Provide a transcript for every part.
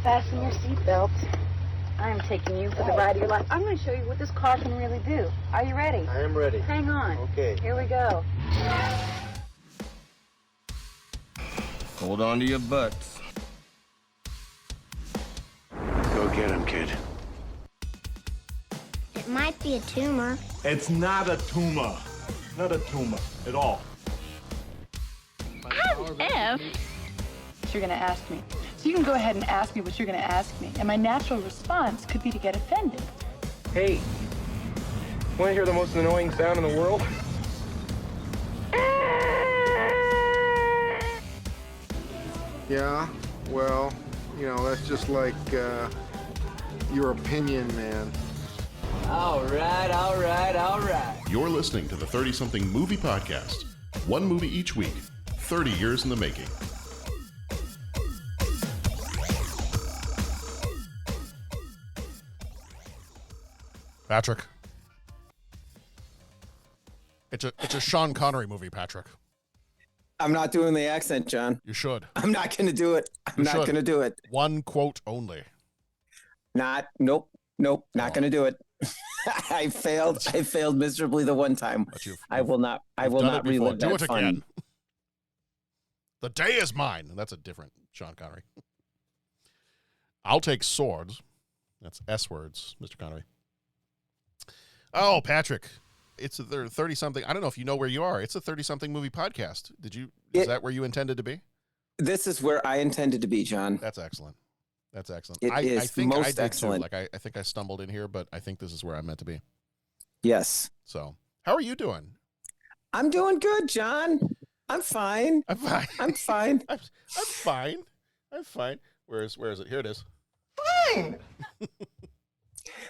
Fasten your seatbelt. I am taking you for the ride of your life. I'm going to show you what this car can really do. Are you ready? I am ready. Hang on. Okay. Here we go. Hold on to your butts. Go get him, kid. It might be a tumor. It's not a tumor. Not a tumor at all. F. You're going to ask me. So you can go ahead and ask me what you're going to ask me. And my natural response could be to get offended. Hey, want to hear the most annoying sound in the world? Yeah, well, you know, that's just like your opinion, man. All right. You're listening to the 30-something movie podcast. One movie each week, 30 years in the making. Patrick. It's a Sean Connery movie, Patrick. I'm not doing the accent, John. You should. I'm not going to do it. I'm not going to do it. One quote only. Nope, not going to do it. I failed miserably the one time. I will not relive that. Do it fun. again. The day is mine. That's a different Sean Connery. I'll take swords. That's S words, Mr. Connery. Oh, Patrick. It's a 30-something. I don't know if you know where you are. It's a 30-something movie podcast. Is that where you intended to be? This is where I intended to be, John. That's excellent. It is I think most I did excellent. too. I think I stumbled in here, but I think this is where I'm meant to be. Yes. So, how are you doing? I'm doing good, John. I'm fine. I'm fine. I'm fine. I'm fine. Where is it? Here it is. Fine.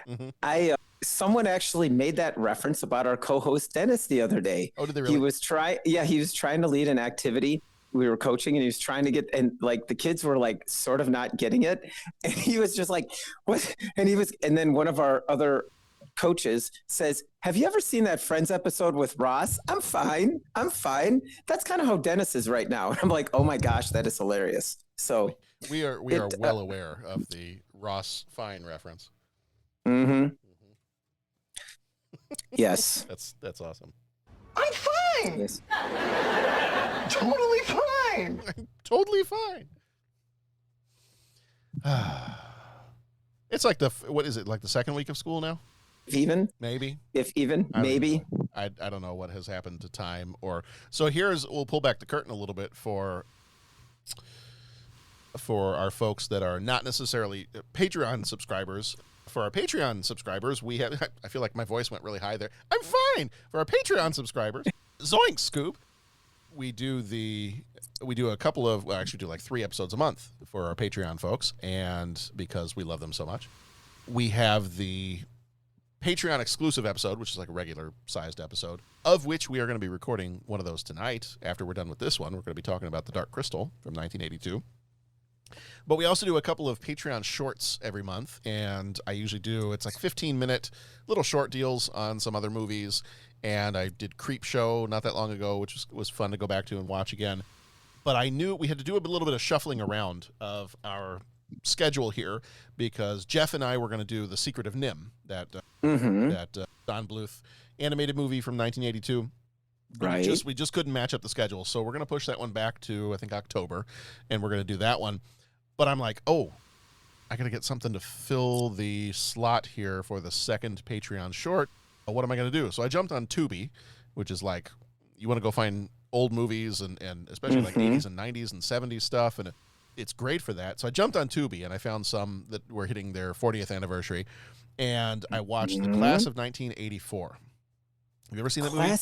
Mm-hmm. Someone actually made that reference about our co-host Dennis the other day. Oh, did they really? He was trying to lead an activity. We were coaching and he was trying to get, and like the kids were like sort of not getting it. And he was just like, what? And then one of our other coaches says, have you ever seen that Friends episode with Ross? I'm fine. That's kind of how Dennis is right now. And I'm like, oh my gosh, that is hilarious. So we are well aware of the Ross Fine reference. Mm-hmm. Yes. That's awesome. I'm fine. Yes. Totally fine. Totally fine. It's like what is it, like the second week of school now? Maybe. I don't know what has happened to time so we'll pull back the curtain a little bit for our folks that are not necessarily Patreon subscribers. For our Patreon subscribers, we have, I feel like my voice went really high there. I'm fine. For our Patreon subscribers, Zoink Scoop, we do a couple of, actually do like 3 episodes a month for our Patreon folks. And because we love them so much, we have the Patreon exclusive episode, which is like a regular sized episode, of which we are going to be recording one of those tonight. After we're done with this one, we're going to be talking about The Dark Crystal from 1982. But we also do a couple of Patreon shorts every month, and I usually it's like 15-minute little short deals on some other movies, and I did Creep Show not that long ago, which was fun to go back to and watch again. But I knew we had to do a little bit of shuffling around of our schedule here, because Jeff and I were going to do The Secret of Nim, that Don Bluth animated movie from 1982. Right. We just couldn't match up the schedule, so we're going to push that one back to, I think, October, and we're going to do that one. But I'm like, I got to get something to fill the slot here for the second Patreon short. What am I going to do? So I jumped on Tubi, which is like, you want to go find old movies and especially like 80s and 90s and 70s stuff, and it's great for that. So I jumped on Tubi, and I found some that were hitting their 40th anniversary, and I watched The Class of 1984. Have you ever seen that movie?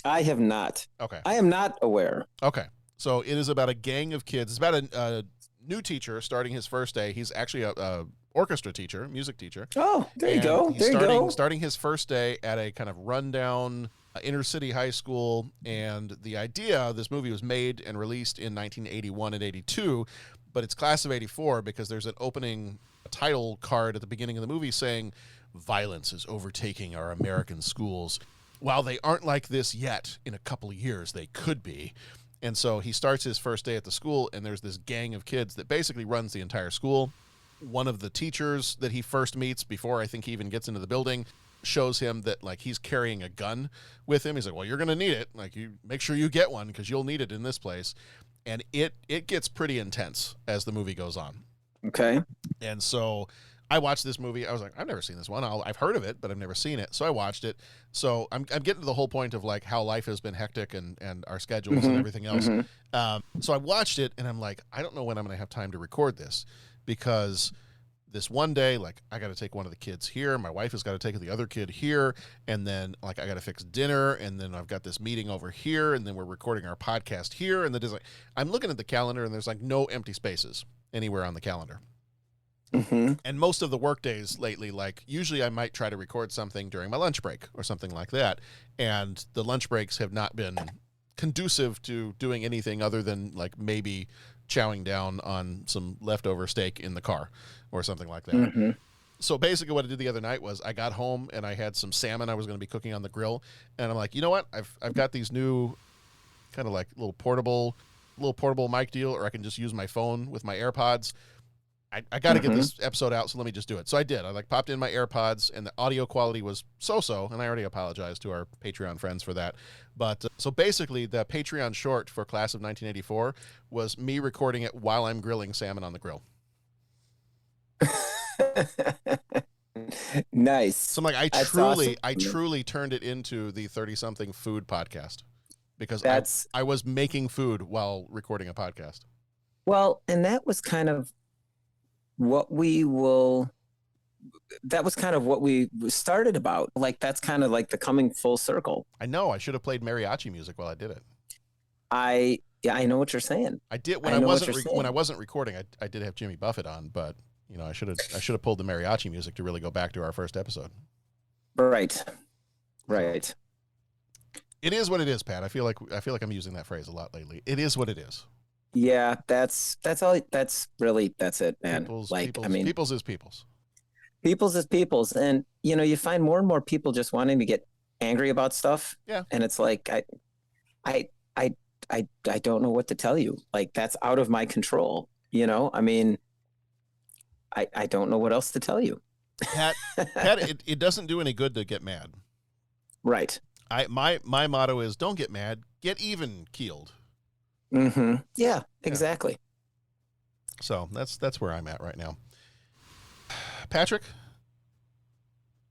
I have not. Okay. I am not aware. Okay. So it is about a gang of kids. It's about a new teacher starting his first day. He's actually a orchestra teacher, music teacher. Oh, there you go. Starting his first day at a kind of rundown inner city high school. And the idea, this movie was made and released in 1981 and 82, but it's Class of 84 because there's an opening title card at the beginning of the movie saying, "Violence is overtaking our American schools. While they aren't like this yet, in a couple of years, they could be." And so he starts his first day at the school, and there's this gang of kids that basically runs the entire school. one of the teachers that he first meets before I think he even gets into the building shows him that like he's carrying a gun with him. He's like, well, you're going to need it. Like, you make sure you get one because you'll need it in this place. And it gets pretty intense as the movie goes on. Okay. And so I watched this movie. I was like, I've never seen this one. I've heard of it, but I've never seen it. So I watched it. So I'm getting to the whole point of like how life has been hectic and our schedules and everything else. So I watched it and I'm like, I don't know when I'm going to have time to record this, because this one day, like, I got to take one of the kids here. My wife has got to take the other kid here. And then like, I got to fix dinner. And then I've got this meeting over here. And then we're recording our podcast here. And then like, I'm looking at the calendar and there's like no empty spaces anywhere on the calendar. And most of the work days lately, like usually I might try to record something during my lunch break or something like that. And the lunch breaks have not been conducive to doing anything other than like maybe chowing down on some leftover steak in the car or something like that. So basically what I did the other night was I got home and I had some salmon I was going to be cooking on the grill. And I'm like, you know what? I've got these new kind of like little portable mic deal, or I can just use my phone with my AirPods. I got to get this episode out, so let me just do it. So I did. I like popped in my AirPods, and the audio quality was so-so, and I already apologized to our Patreon friends for that. But so basically, the Patreon short for Class of 1984 was me recording it while I'm grilling salmon on the grill. Nice. So I'm like, I truly turned it into the 30-something food podcast, because I was making food while recording a podcast. Well, and that was kind of what we started about. Like, that's kind of like the coming full circle. I know. I should have played mariachi music while I did it. I know what you're saying. I did when I wasn't recording. I did have Jimmy Buffett on, but you know, I should have pulled the mariachi music to really go back to our first episode. Right. It is what it is, Pat. I feel like I'm using that phrase a lot lately. It is what it is. Yeah, that's all. That's it, man. People's is people's. People's is people's, and you know, you find more and more people just wanting to get angry about stuff. Yeah, and it's like I don't know what to tell you. Like, that's out of my control. You know, I mean, I don't know what else to tell you. Pat, it doesn't do any good to get mad. Right. My motto is don't get mad, get even keeled. Yeah, exactly. So that's where I'm at right now. Patrick,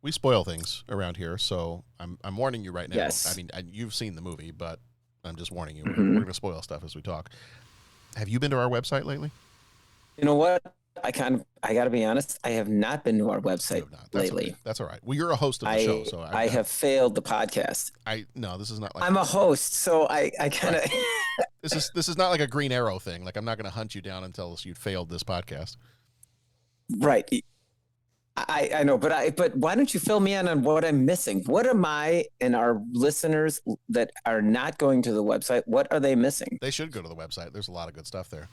we spoil things around here, so I'm warning you right now. Yes. I mean, you've seen the movie, but I'm just warning you. We're going to spoil stuff as we talk. Have you been to our website lately? You know what? I got to be honest. I have not been to our website lately. Okay. That's all right. Well, you're a host of the show, so I have failed the podcast. No, this is not like I'm a host, so I kind of. This is not like a Green Arrow thing. Like, I'm not going to hunt you down until you failed this podcast. Right. I know, but why don't you fill me in on what I'm missing? What am I and our listeners that are not going to the website? What are they missing? They should go to the website. There's a lot of good stuff there.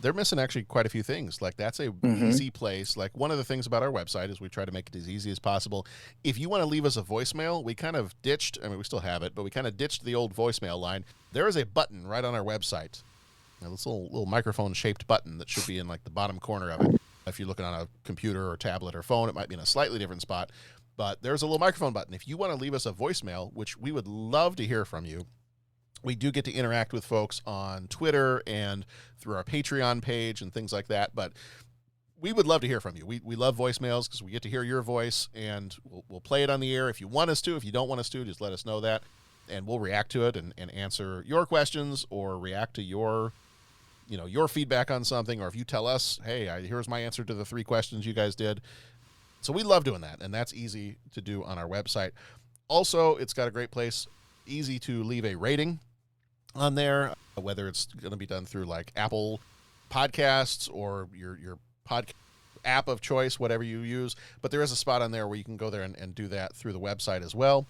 They're missing actually quite a few things. Like, that's a easy place. Like, one of the things about our website is we try to make it as easy as possible. If you want to leave us a voicemail, we kind of ditched, I mean, we still have it, but we kind of ditched the old voicemail line. There is a button right on our website. Now, this little microphone-shaped button that should be in, like, the bottom corner of it. If you're looking on a computer or tablet or phone, it might be in a slightly different spot. But there's a little microphone button. If you want to leave us a voicemail, which we would love to hear from you, we do get to interact with folks on Twitter and through our Patreon page and things like that. But we would love to hear from you. We love voicemails because we get to hear your voice, and we'll play it on the air if you want us to. If you don't want us to, just let us know that, and we'll react to it and answer your questions or react to your feedback on something. Or if you tell us, hey, here's my answer to the 3 questions you guys did. So we love doing that, and that's easy to do on our website. Also, it's got a great place, easy to leave a rating on there, whether it's going to be done through like Apple Podcasts or your podcast app of choice, whatever you use. But there is a spot on there where you can go there and do that through the website as well.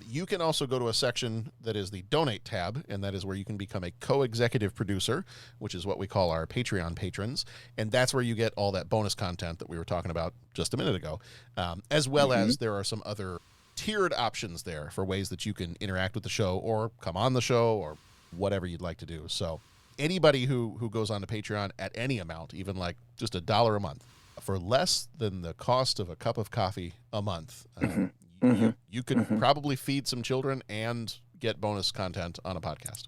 You can also go to a section that is the Donate tab, and that is where you can become a co-executive producer, which is what we call our Patreon patrons. And that's where you get all that bonus content that we were talking about just a minute ago, as well as there are some other tiered options there for ways that you can interact with the show or come on the show or whatever you'd like to do. So anybody who goes on to Patreon at any amount, even like just $1 a month, for less than the cost of a cup of coffee a month, you could probably feed some children and get bonus content on a podcast.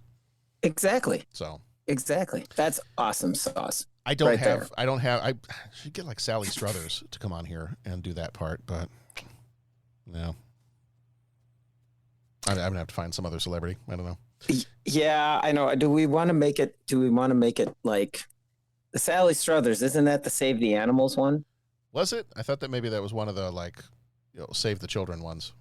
Exactly. So exactly. That's awesome sauce. I should get like Sally Struthers to come on here and do that part, but no. I'm gonna have to find some other celebrity. I don't know. Yeah, I know. Do we want to make it like the Sally Struthers? Isn't that the Save the Animals one? Was it? I thought that maybe that was one of the Save the Children ones.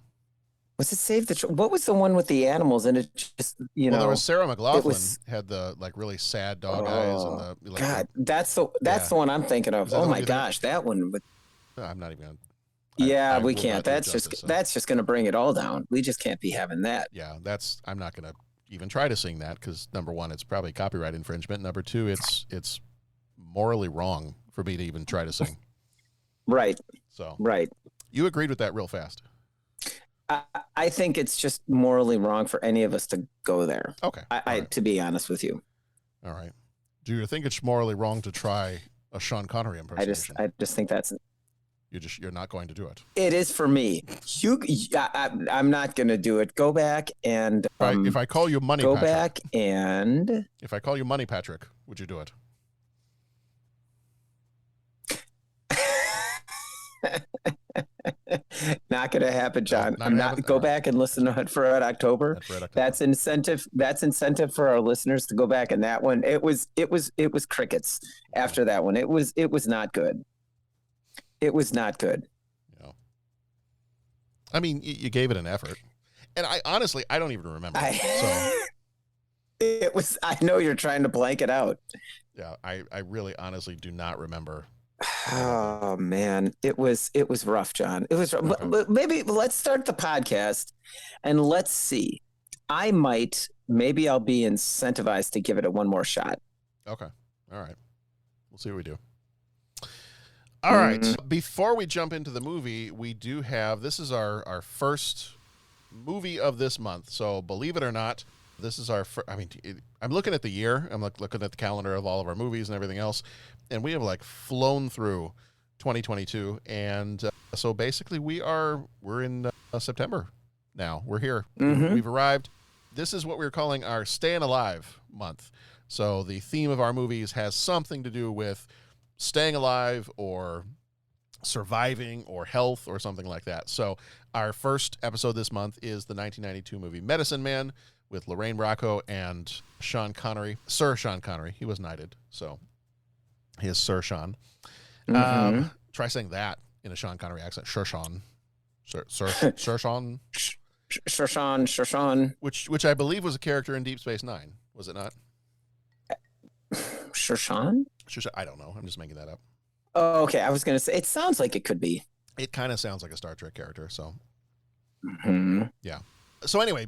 Was it Save the What was the one with the animals? And it just, Well, there was Sarah McLachlan had the really sad dog eyes and the God, that's the one I'm thinking of. Oh my gosh, that one. I'm not even. Yeah, we can't. That's just going to bring it all down. We just can't be having that. Yeah, I'm not going to even try to sing that because number one, it's probably copyright infringement. Number two, it's morally wrong for me to even try to sing. Right. So right. You agreed with that real fast. I think it's just morally wrong for any of us to go there. Okay. To be honest with you. All right. Do you think it's morally wrong to try a Sean Connery impersonation? I just think that's. You're not going to do it. It is for me. I'm not going to do it. Go back and. If I call you Money, go Patrick, back and. If I call you Money, Patrick, would you do it? Not going to happen, John. No, I'm not. Go back and listen to it for October. That's incentive. That's incentive for our listeners to go back. And that one, it was crickets. After that one, it was not good. It was not good. Yeah. I mean, you gave it an effort, and I honestly don't even remember. It was. I know you're trying to blank it out. Yeah, I really honestly do not remember. Oh man, it was rough, John. It was rough. Okay. But maybe let's start the podcast and let's see. Maybe I'll be incentivized to give it one more shot. Okay. All right. We'll see what we do. All right. Before we jump into the movie, we do have, this is our first movie of this month. So believe it or not, this is our first, I'm looking at the year. I'm looking at the calendar of all of our movies and everything else. And we have flown through 2022. And so basically we're in September now. We're here. We've arrived. This is what we're calling our Staying Alive month. So the theme of our movies has something to do with staying alive or surviving or health or something like that. So our first episode this month is the 1992 movie Medicine Man with Lorraine Bracco and Sean Connery. Sir Sean Connery. He was knighted, so he is Sir Sean. Try saying that in a Sean Connery accent. Sir Sean. Sir Sean. Sir Sean. Which I believe was a character in Deep Space Nine. Was it not? Sir Sean? I don't know. I'm just making that up. Oh, okay. I was going to say, it sounds like it could be. It kind of sounds like a Star Trek character, so. Yeah. So anyway,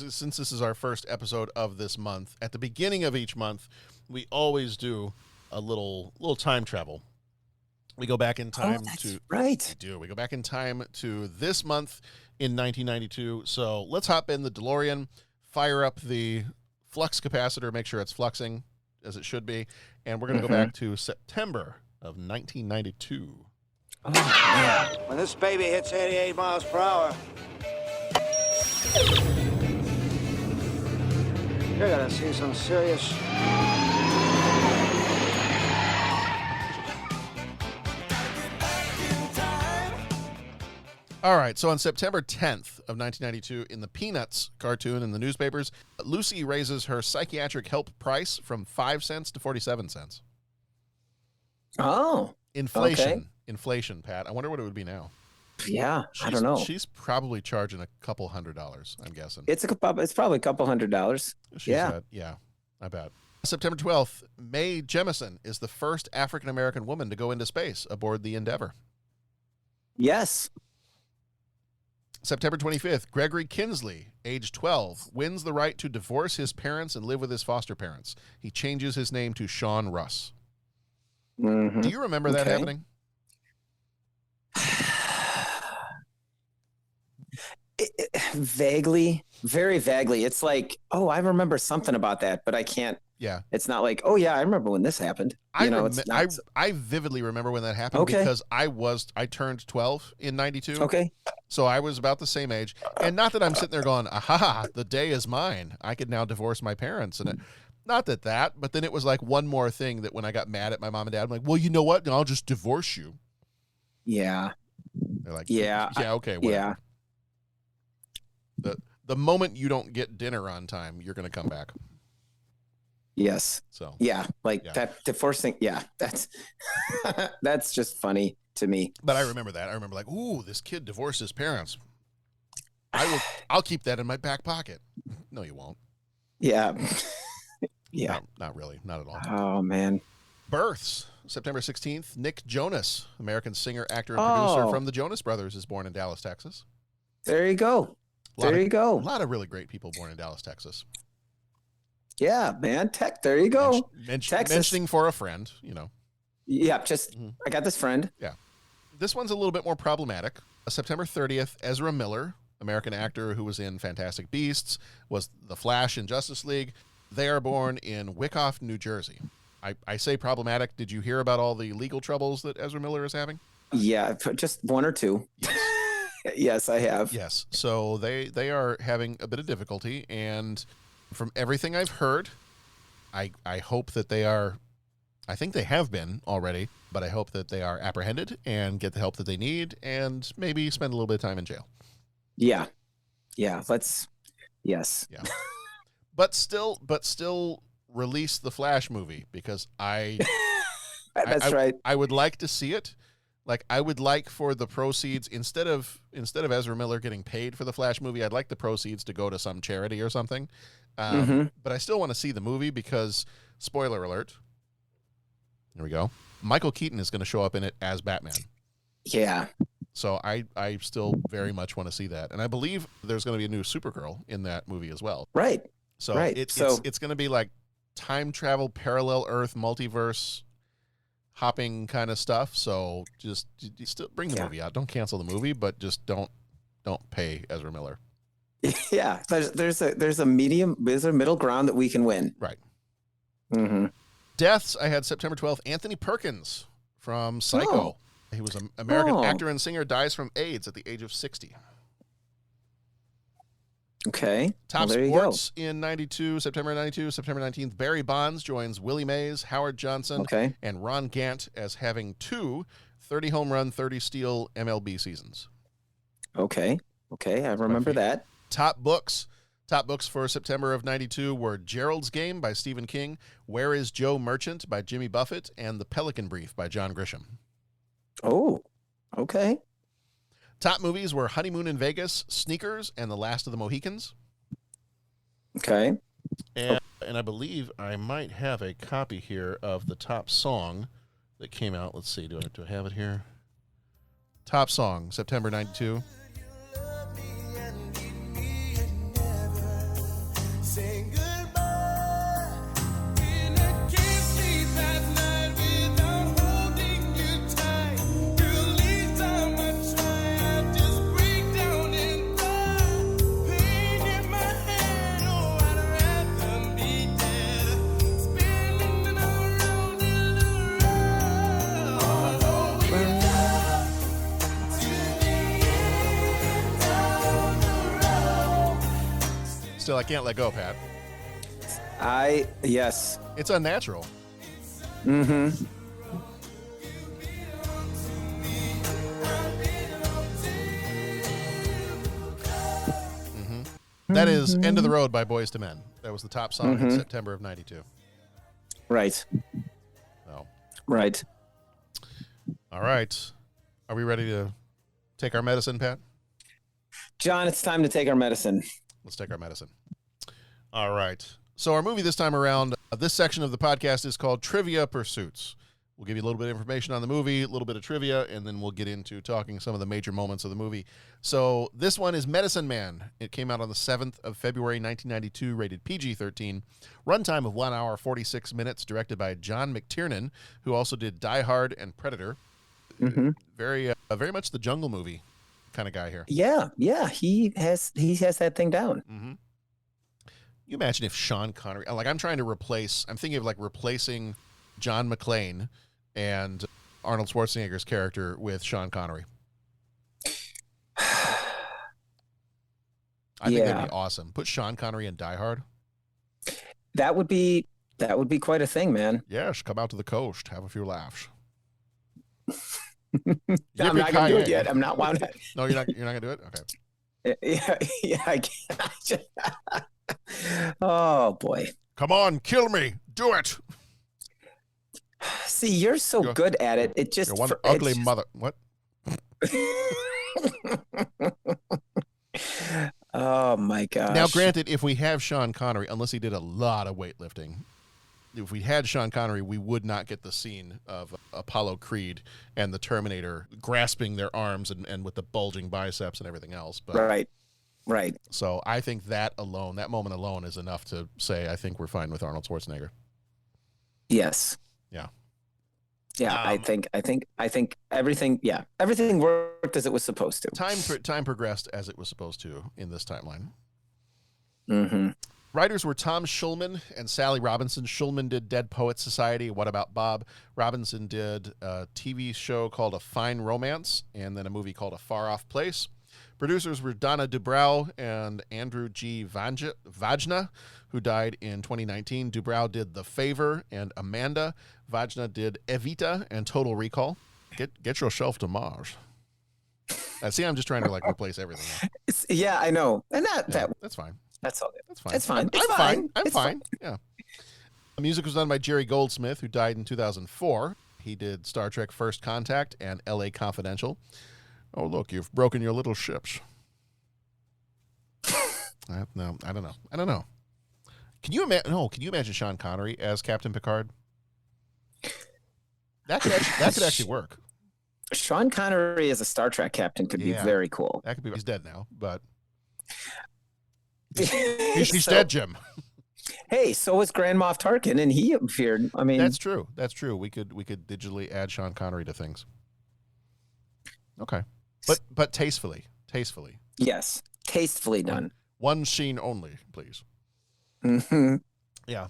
since this is our first episode of this month, at the beginning of each month, we always do a little time travel. We go back in time right. We go back in time to this month in 1992. So let's hop in the DeLorean, fire up the flux capacitor, make sure it's fluxing as it should be, and we're going to go back to September of 1992. Oh, man. When this baby hits 88 miles per hour, you're gonna see some serious. All right, so on September 10th of 1992, in the Peanuts cartoon in the newspapers, Lucy raises her psychiatric help price from 5 cents to 47 cents. Oh. Inflation. Okay. Inflation, Pat. I wonder what it would be now. Yeah, I don't know. She's probably charging a couple $100, I'm guessing. It's probably a couple $100. Yeah, I bet. September 12th, Mae Jemison is the first African-American woman to go into space aboard the Endeavour. Yes. September 25th, Gregory Kinsley, age 12, wins the right to divorce his parents and live with his foster parents. He changes his name to Sean Russ. Do you remember that happening? Vaguely, very vaguely. It's like, oh, I remember something about that, but I can't Yeah. It's not like, oh yeah, I remember when this happened. It's not. I vividly remember when that happened because I turned 12 in 92. Okay. So I was about the same age. And not that I'm sitting there going, aha, the day is mine. I could now divorce my parents. And not that, but then it was like one more thing that when I got mad at my mom and dad, I'm like, well, you know what? I'll just divorce you. Yeah. They're like, yeah, okay, whatever. The moment you don't get dinner on time, you're going to come back. Yes. So that divorce thing. Yeah, that's that's just funny to me. But I remember that. I remember like, ooh, this kid divorced his parents. I'll keep that in my back pocket. No, you won't. Yeah. Yeah. No, not really. Not at all. Oh man. Births. September 16th. Nick Jonas, American singer, actor, and producer from the Jonas Brothers, is born in Dallas, Texas. There you go. A lot of really great people born in Dallas, Texas. Yeah, man. There you go. Texas. Mentioning for a friend, Yeah, I got this friend. Yeah. This one's a little bit more problematic. September 30th, Ezra Miller, American actor who was in Fantastic Beasts, was the Flash in Justice League. They are born in Wyckoff, New Jersey. I say problematic. Did you hear about all the legal troubles that Ezra Miller is having? Yeah, just one or two. Yes. Yes, I have. Yes. So they are having a bit of difficulty, and from everything I've heard, I hope that they are, I think they have been already, but I hope that they are apprehended and get the help that they need and maybe spend a little bit of time in jail. Yeah. Yeah. Yes. Yeah. But still release the Flash movie because That's right. I would like to see it. Like I would like for the proceeds instead of Ezra Miller getting paid for the Flash movie, I'd like the proceeds to go to some charity or something. But I still want to see the movie because, spoiler alert, here we go. Michael Keaton is going to show up in it as Batman. Yeah. So I still very much want to see that. And I believe there's going to be a new Supergirl in that movie as well. Right. So it's going to be like time travel, parallel Earth, multiverse hopping kind of stuff. So just still bring the movie out. Don't cancel the movie, but just don't pay Ezra Miller. Yeah, there's a middle ground that we can win. Right. Mm-hmm. Deaths. I had September 12th. Anthony Perkins from Psycho. Oh. He was an American actor and singer. Dies from AIDS at the age of 60. Okay. Top there sports in 92, September 92, September 19th. Barry Bonds joins Willie Mays, Howard Johnson, and Ron Gant as having 2 30 home run, 30 steal MLB seasons. Okay. I remember that. Top books for September of 92 were Gerald's Game by Stephen King, Where is Joe Merchant by Jimmy Buffett, and The Pelican Brief by John Grisham. Oh, okay. Top movies were Honeymoon in Vegas, Sneakers, and The Last of the Mohicans. Okay. And I believe I might have a copy here of the top song that came out. Let's see, do I have it here? Top song, September 92. Still, I can't let go, Pat. Yes. It's unnatural. Mm-hmm. That is End of the Road by Boyz II Men. That was the top song in September of 92. Right. Oh. Right. All right. Are we ready to take our medicine, Pat? John, it's time to take our medicine. Let's take our medicine. All right. So our movie this time around, this section of the podcast is called Trivia Pursuits. We'll give you a little bit of information on the movie, a little bit of trivia, and then we'll get into talking some of the major moments of the movie. So this one is Medicine Man. It came out on the 7th of February, 1992, rated PG-13. Runtime of 1 hour, 46 minutes, directed by John McTiernan, who also did Die Hard and Predator. Mm-hmm. Very much the jungle movie kind of guy here. Yeah, he has that thing down. Mm-hmm. You imagine if Sean Connery, like I'm thinking of like replacing John McClane and Arnold Schwarzenegger's character with Sean Connery. I think that'd be awesome. Put Sean Connery in Die Hard. That would be quite a thing, man. Yes, come out to the coast, have a few laughs. I'm not gonna do it yet. I'm not wound up. No, you're not gonna do it? Okay. Yeah, I can't. Oh boy. Come on, kill me. Do it. See, you're so good at it. It just You're one ugly mother. What? Oh my gosh. Now, granted, if we have Sean Connery, unless he did a lot of weightlifting, if we had Sean Connery, we would not get the scene of Apollo Creed and the Terminator grasping their arms and with the bulging biceps and everything else. But, right. So I think that moment alone is enough to say I think we're fine with Arnold Schwarzenegger. Yes. Yeah. Yeah, I think everything. Yeah, everything worked as it was supposed to. Time progressed as it was supposed to in this timeline. Mm-hmm. Writers were Tom Schulman and Sally Robinson. Schulman did Dead Poets Society, What About Bob? Robinson did a TV show called A Fine Romance, and then a movie called A Far Off Place. Producers were Donna Dubrow and Andrew G. Vajna, who died in 2019. Dubrow did The Favor and Amanda. Vajna did Evita and Total Recall. Get yourself to Mars. See, I'm just trying to like replace everything. Yeah, I know, and that's fine. That's all. That's fine. It's fine. I'm fine. Yeah. The music was done by Jerry Goldsmith, who died in 2004. He did Star Trek First Contact and L.A. Confidential. Oh, look, you've broken your little ships. No, I don't know. Can you imagine Sean Connery as Captain Picard? That could actually work. Sean Connery as a Star Trek captain could be very cool. That could be. He's dead now, but he's dead, Jim. Hey, so was Grand Moff Tarkin, and he appeared. I mean, that's true. We could digitally add Sean Connery to things. Okay, but tastefully. Yes, tastefully done. One scene only, please. Mm-hmm. Yeah.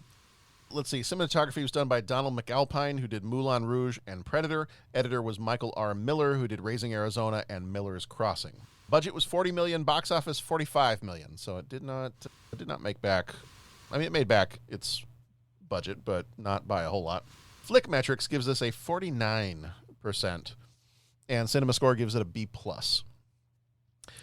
Let's see. Cinematography was done by Donald McAlpine, who did Moulin Rouge and Predator. Editor was Michael R. Miller, who did Raising Arizona and Miller's Crossing. Budget was $40 million. Box office $45 million. So it did not make back. I mean, it made back its budget, but not by a whole lot. Flickmetrics gives us a 49%, and CinemaScore gives it a B+.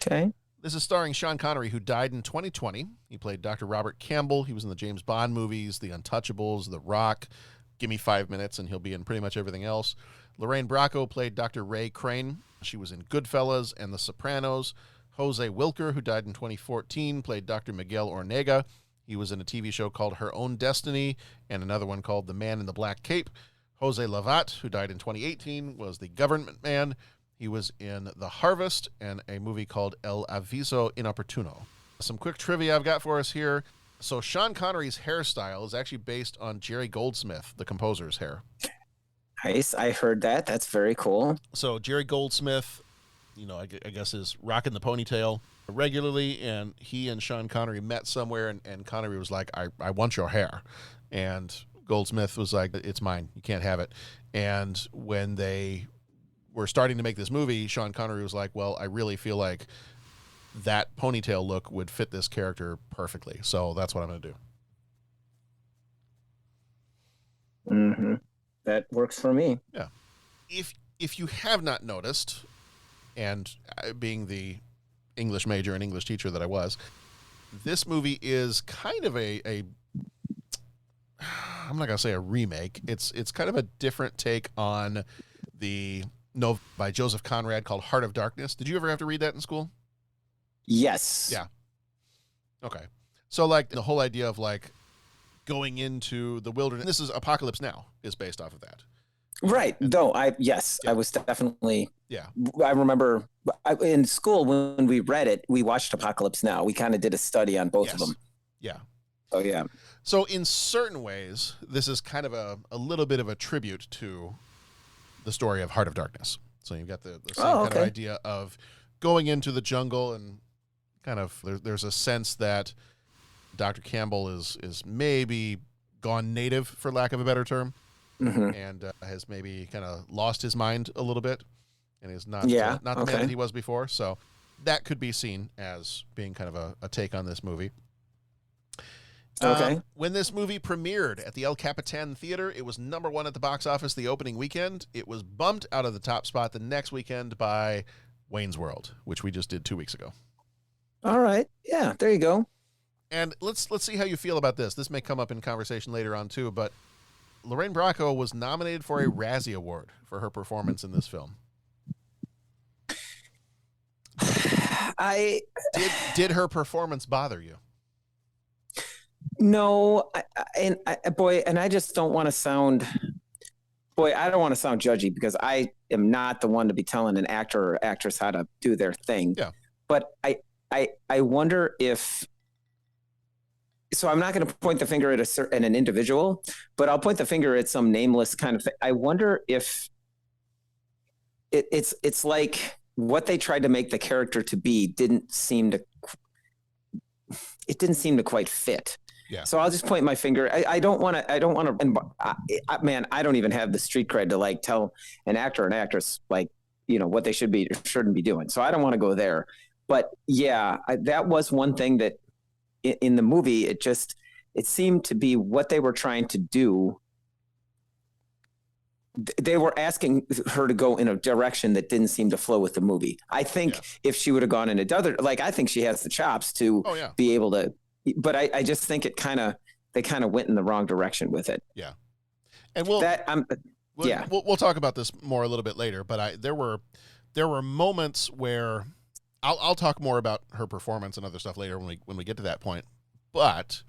Okay. This is starring Sean Connery, who died in 2020. He played Dr. Robert Campbell. He was in the James Bond movies, The Untouchables, The Rock. Give me 5 minutes, and he'll be in pretty much everything else. Lorraine Bracco played Dr. Ray Crane. She was in Goodfellas and The Sopranos. Jose Wilker, who died in 2014, played Dr. Miguel Ornega. He was in a TV show called Her Own Destiny and another one called The Man in the Black Cape. Jose Lavat, who died in 2018, was the government man. He was in The Harvest and a movie called El Aviso Inoportuno. Some quick trivia I've got for us here. So Sean Connery's hairstyle is actually based on Jerry Goldsmith, the composer's hair. Nice. I heard that. That's very cool. So Jerry Goldsmith, I guess is rocking the ponytail regularly, and he and Sean Connery met somewhere, and Connery was like, I want your hair. And Goldsmith was like, it's mine. You can't have it. And when they were starting to make this movie, Sean Connery was like, well, I really feel like that ponytail look would fit this character perfectly. So that's what I'm going to do. Mm-hmm. That works for me. Yeah. If you have not noticed, and being the English major and English teacher that I was, this movie is kind of I'm not going to say a remake. It's kind of a different take on the novel by Joseph Conrad called Heart of Darkness. Did you ever have to read that in school? Yes. Yeah. Okay. So like the whole idea of like going into the wilderness, this is Apocalypse Now is based off of that. Right. Though I was definitely, yeah. I remember in school when we read it, we watched Apocalypse Now. We kind of did a study on both of them. Yeah. Oh yeah. So in certain ways, this is kind of a little bit of a tribute to the story of Heart of Darkness. So you've got the same kind of idea of going into the jungle, and kind of there's a sense that Dr. Campbell is maybe gone native, for lack of a better term, and has maybe kind of lost his mind a little bit, and is not the man that he was before. So that could be seen as being kind of a take on this movie. Okay. When this movie premiered at the El Capitan Theater, it was #1 at the box office the opening weekend. It was bumped out of the top spot the next weekend by Wayne's World, which we just did 2 weeks ago. All right. Yeah, there you go. And let's see how you feel about this. This may come up in conversation later on too, but Lorraine Bracco was nominated for a Razzie Award for her performance in this film. Did her performance bother you? No, I just don't want to sound, I don't want to sound judgy because I am not the one to be telling an actor or actress how to do their thing. Yeah. But I wonder if, so I'm not going to point the finger at an individual, but I'll point the finger at some nameless kind of thing. I wonder if it's like what they tried to make the character to be didn't seem to quite fit. Yeah. So I'll just point my finger. I don't want to, man, I don't even have the street cred to like tell an actor or an actress, like, what they should be or shouldn't be doing. So I don't want to go there, but yeah, that was one thing that in the movie, it seemed to be what they were trying to do. They were asking her to go in a direction that didn't seem to flow with the movie. I think if she would have gone in another, like, I think she has the chops to be able to, but I just think they kind of went in the wrong direction with it. Yeah. And we'll talk about this more a little bit later, but there were moments where I'll talk more about her performance and other stuff later when we get to that point. But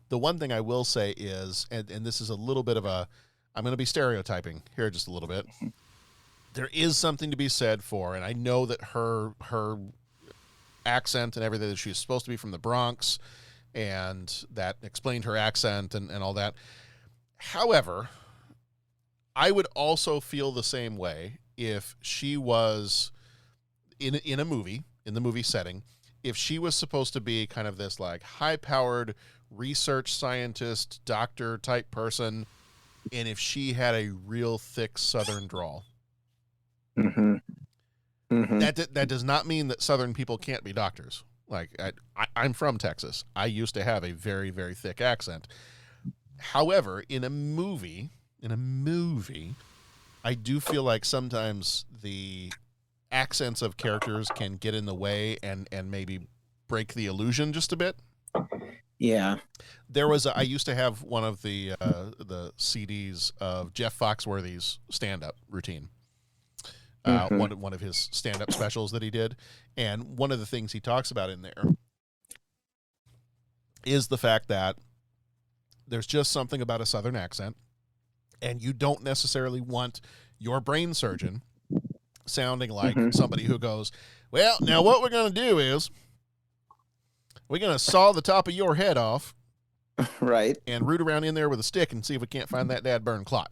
the one thing I will say is, and this is a little bit of I'm going to be stereotyping here just a little bit. There is something to be said for, and I know that her accent and everything, that she's supposed to be from the Bronx, and that explained her accent and all that. However, I would also feel the same way if she was in the movie setting, if she was supposed to be kind of this like high-powered research scientist, doctor type person, and if she had a real thick Southern drawl. Mm-hmm. Mm-hmm. That does not mean that Southern people can't be doctors. Like, I'm from Texas. I used to have a very, very thick accent. However, in a movie, I do feel like sometimes the accents of characters can get in the way and maybe break the illusion just a bit. Yeah. I used to have one of the CDs of Jeff Foxworthy's stand-up routine. One of his stand-up specials that he did. And one of the things he talks about in there is the fact that there's just something about a Southern accent, and you don't necessarily want your brain surgeon sounding like somebody who goes, well, now what we're going to do is we're going to saw the top of your head off. Right. And root around in there with a stick and see if we can't find that dad burn clot.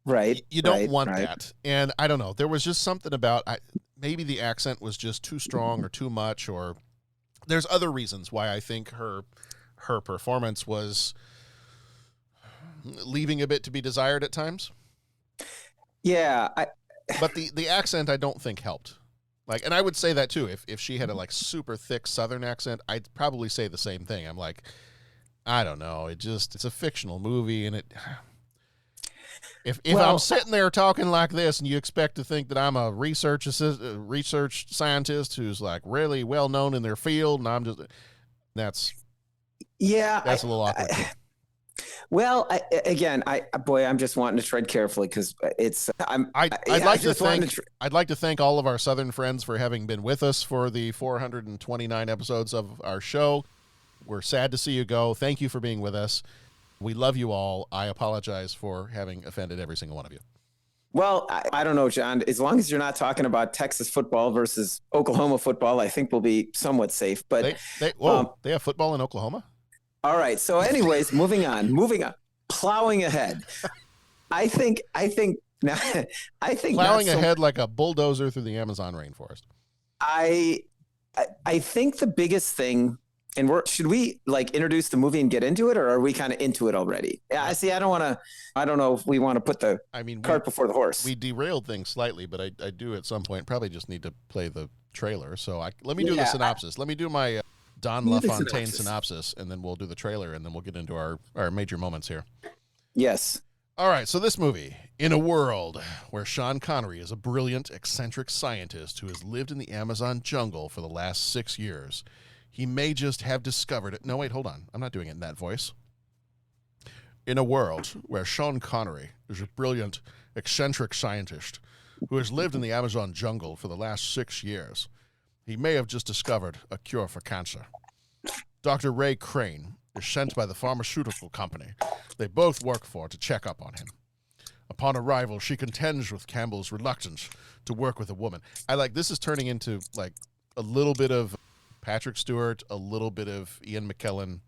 Right. You don't want that. And I don't know. There was just something about maybe the accent was just too strong or too much, or there's other reasons why I think her performance was leaving a bit to be desired at times. Yeah. But the accent I don't think helped. Like, and I would say that too. If she had a like super thick Southern accent, I'd probably say the same thing. I'm like, I don't know. It's a fictional movie, and if I'm sitting there talking like this, and you expect to think that I'm a research scientist who's like really well known in their field, and I'm just that's a little awkward. Well, I'm just wanting to tread carefully because I'd like to thank all of our Southern friends for having been with us for the 429 episodes of our show. We're sad to see you go. Thank you for being with us. We love you all. I apologize for having offended every single one of you. Well, I don't know, John. As long as you're not talking about Texas football versus Oklahoma football, I think we'll be somewhat safe. But they have football in Oklahoma? All right. So anyways, moving on, plowing ahead. I think plowing ahead like a bulldozer through the Amazon rainforest. I think the biggest thing And should we like introduce the movie and get into it, or are we kind of into it already? Yeah, I see. I don't know if we want to put the cart before the horse. We derailed things slightly, but I do at some point probably just need to play the trailer. So let me do the synopsis. Let me do my Don LaFontaine synopsis, and then we'll do the trailer, and then we'll get into our major moments here. Yes. All right, so this movie, in a world where Sean Connery is a brilliant, eccentric scientist who has lived in the Amazon jungle for the last 6 years, he may just have discovered it. No, wait, hold on. I'm not doing it in that voice. In a world where Sean Connery is a brilliant, eccentric scientist who has lived in the Amazon jungle for the last 6 years, he may have just discovered a cure for cancer. Dr. Ray Crane is sent by the pharmaceutical company they both work for to check up on him. Upon arrival, she contends with Campbell's reluctance to work with a woman. This is turning into like a little bit of Patrick Stewart, a little bit of Ian McKellen.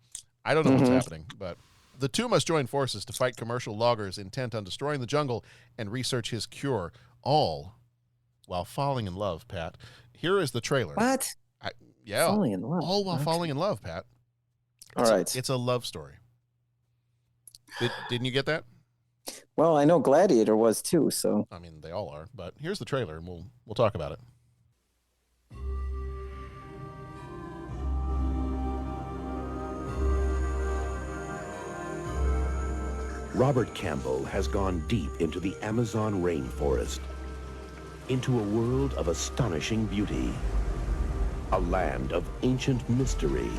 I don't know what's happening, but the two must join forces to fight commercial loggers intent on destroying the jungle and research his cure, all while falling in love, Pat. Here is the trailer. What? Yeah. Falling in love. All while falling in love, Pat. All right. It's a love story. Didn't you get that? Well, I know Gladiator was too, so. I mean, they all are, but here's the trailer, and we'll talk about it. Robert Campbell has gone deep into the Amazon rainforest, into a world of astonishing beauty, a land of ancient mystery,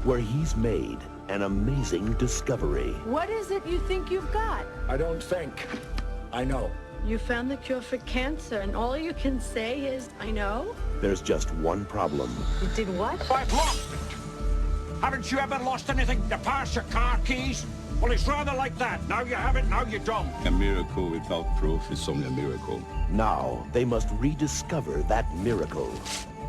where he's made an amazing discovery. What is it you think you've got? I don't think. I know. You found the cure for cancer, and all you can say is, I know? There's just one problem. You did what? I've lost it. Haven't you ever lost anything? Your purse, your car keys? Well, it's rather like that. Now you have it, now you don't. A miracle without proof is only a miracle. Now they must rediscover that miracle.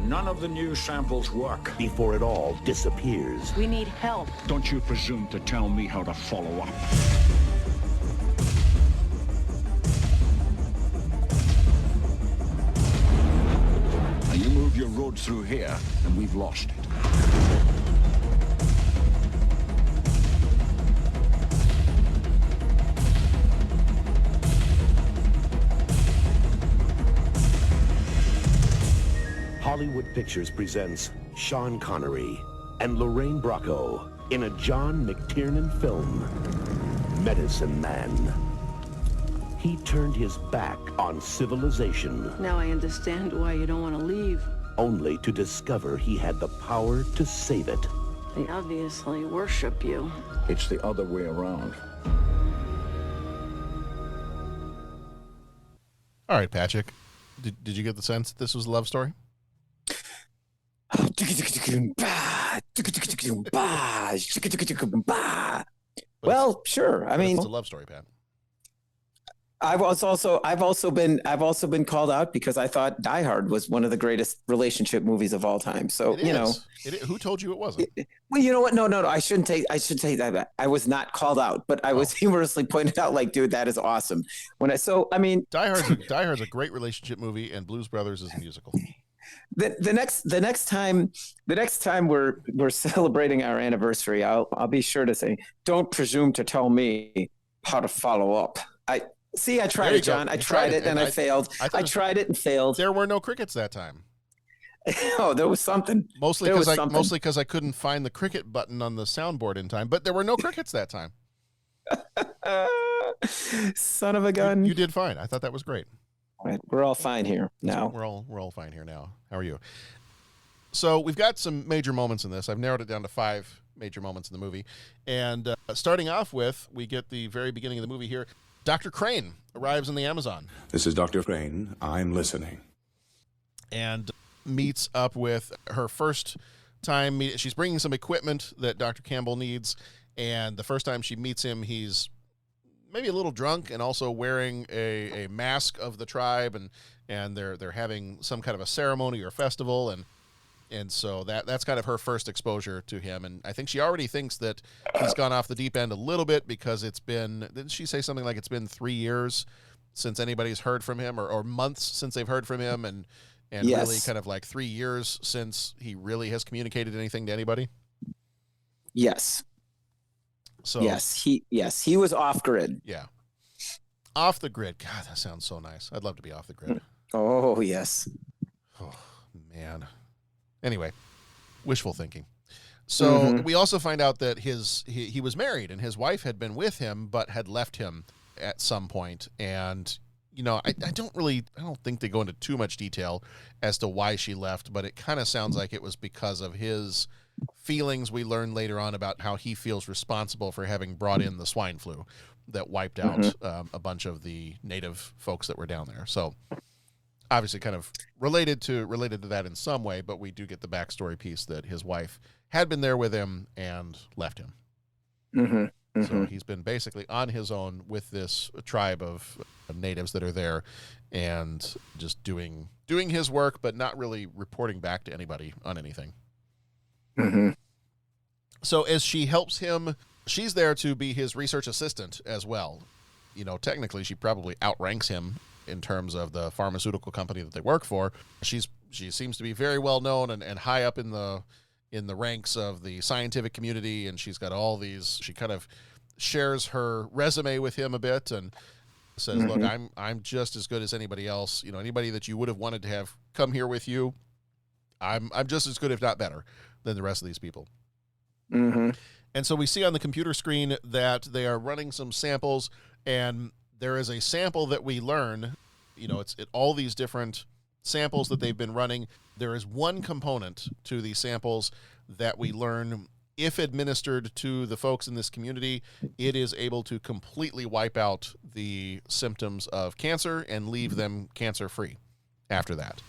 None of the new samples work. Before it all disappears. We need help. Don't you presume to tell me how to follow up. Now you move your road through here, and we've lost it. Hollywood Pictures presents Sean Connery and Lorraine Bracco in a John McTiernan film, Medicine Man. He turned his back on civilization. Now I understand why you don't want to leave. Only to discover he had the power to save it. They obviously worship you. It's the other way around. All right, Patrick. Did you get the sense that this was a love story? Well, sure. I mean, it's a love story, Pat. I've also been called out because I thought Die Hard was one of the greatest relationship movies of all time. So who told you it wasn't? Well, you know what? No. I shouldn't take that back. I was not called out, but I was humorously pointed out, like, dude, that is awesome. Die Hard's a great relationship movie, and Blues Brothers is a musical. The next time we're celebrating our anniversary, I'll be sure to say, don't presume to tell me how to follow up. I tried it, John. I tried it and I failed. I tried it and failed. There were no crickets that time. Oh, there was something. Mostly because I couldn't find the cricket button on the soundboard in time. But there were no crickets that time. Son of a gun! You did fine. I thought that was great. All right, we're all fine here now. We're all fine here now. How are you? So we've got some major moments in this. I've narrowed it down to 5 major moments in the movie. And starting off with, we get the very beginning of the movie here. Dr. Crane arrives in the Amazon. This is Dr. Crane. I'm listening. And meets up with her first time. She's bringing some equipment that Dr. Campbell needs. And the first time she meets him, he's maybe a little drunk and also wearing a mask of the tribe. And they're having some kind of a ceremony or festival. And so that's kind of her first exposure to him. And I think she already thinks that he's gone off the deep end a little bit because didn't she say something like it's been 3 years since anybody's heard from him or months since they've heard from him? and really kind of like 3 years since he really has communicated anything to anybody. Yes. So he was off grid. Yeah. Off the grid. God, that sounds so nice. I'd love to be off the grid. Oh, yes. Oh, man. Anyway, wishful thinking. So we also find out that he was married and his wife had been with him, but had left him at some point. And, you know, I don't think they go into too much detail as to why she left, but it kind of sounds like it was because of his feelings. We learn later on about how he feels responsible for having brought in the swine flu that wiped out a bunch of the native folks that were down there. So obviously kind of related to that in some way, but we do get the backstory piece that his wife had been there with him and left him. So he's been basically on his own with this tribe of natives that are there and just doing his work, but not really reporting back to anybody on anything. So as she helps him, she's there to be his research assistant as well. You know, technically she probably outranks him in terms of the pharmaceutical company that they work for. She seems to be very well known and high up in the ranks of the scientific community, and she's got all these. She kind of shares her resume with him a bit and says, "Look, I'm just as good as anybody else. You know, anybody that you would have wanted to have come here with you, I'm just as good, if not better, than the rest of these people." And so we see on the computer screen that they are running some samples, and there is a sample that we learn, you know, it's all these different samples that they've been running. There is one component to these samples that we learn, if administered to the folks in this community, it is able to completely wipe out the symptoms of cancer and leave them cancer-free after that.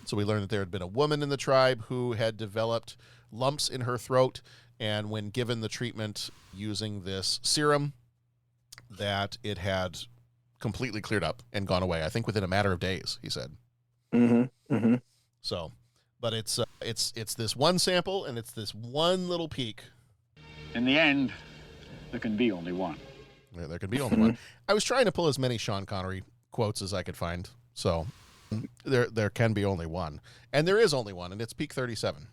So we learned that there had been a woman in the tribe who had developed lumps in her throat, and when given the treatment using this serum, that it had completely cleared up and gone away. I think within a matter of days, he said. So, but it's this one sample, and it's this one little peak. In the end, there can be only one. Yeah, there can be only one. I was trying to pull as many Sean Connery quotes as I could find. So there can be only one, and there is only one, and it's peak 37.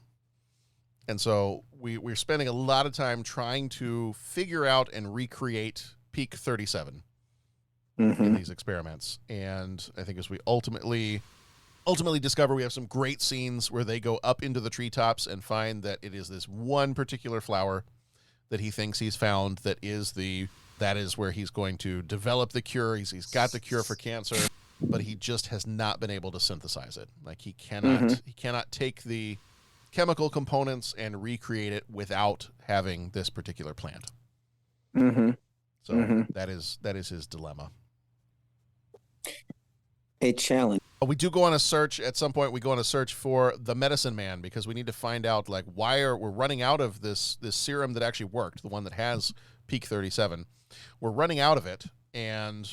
And so we're spending a lot of time trying to figure out and recreate peak 37 in these experiments. And I think as we ultimately discover, we have some great scenes where they go up into the treetops and find that it is this one particular flower that he thinks he's found that is where he's going to develop the cure. He's got the cure for cancer, but he just has not been able to synthesize it. Like he cannot take the chemical components and recreate it without having this particular plant. So that is his dilemma. A challenge. We do go on a search at some point. We go on a search for the medicine man because we need to find out like why we're running out of this serum that actually worked, the one that has peak 37. We're running out of it, and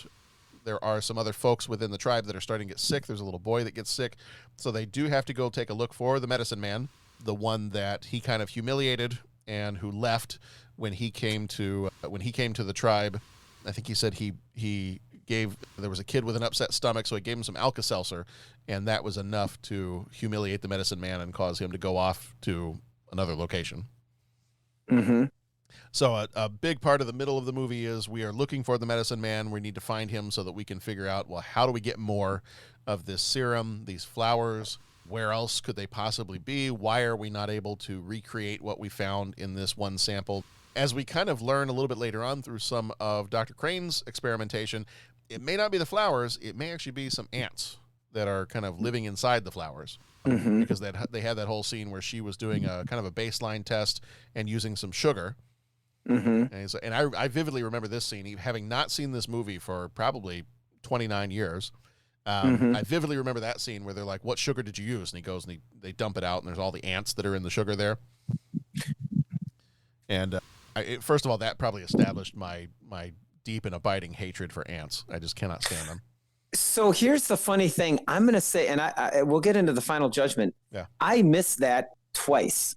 there are some other folks within the tribe that are starting to get sick. There's a little boy that gets sick, so they do have to go take a look for the medicine man, the one that he kind of humiliated and who left when he came to the tribe. I think he said there was a kid with an upset stomach, so he gave him some Alka-Seltzer, and that was enough to humiliate the medicine man and cause him to go off to another location. So a big part of the middle of the movie is we are looking for the medicine man. We need to find him so that we can figure out, well, how do we get more of this serum, these flowers? Where else could they possibly be? Why are we not able to recreate what we found in this one sample? As we kind of learn a little bit later on through some of Dr. Crane's experimentation, it may not be the flowers. It may actually be some ants that are kind of living inside the flowers. Because they had that whole scene where she was doing a kind of a baseline test and using some sugar. And I vividly remember this scene, having not seen this movie for probably 29 years. I vividly remember that scene where they're like, "What sugar did you use?" And he goes and they dump it out, and there's all the ants that are in the sugar there. And first of all, that probably established my deep and abiding hatred for ants. I just cannot stand them. So here's the funny thing. I'm going to say, and I we'll get into the final judgment. Yeah. I missed that twice.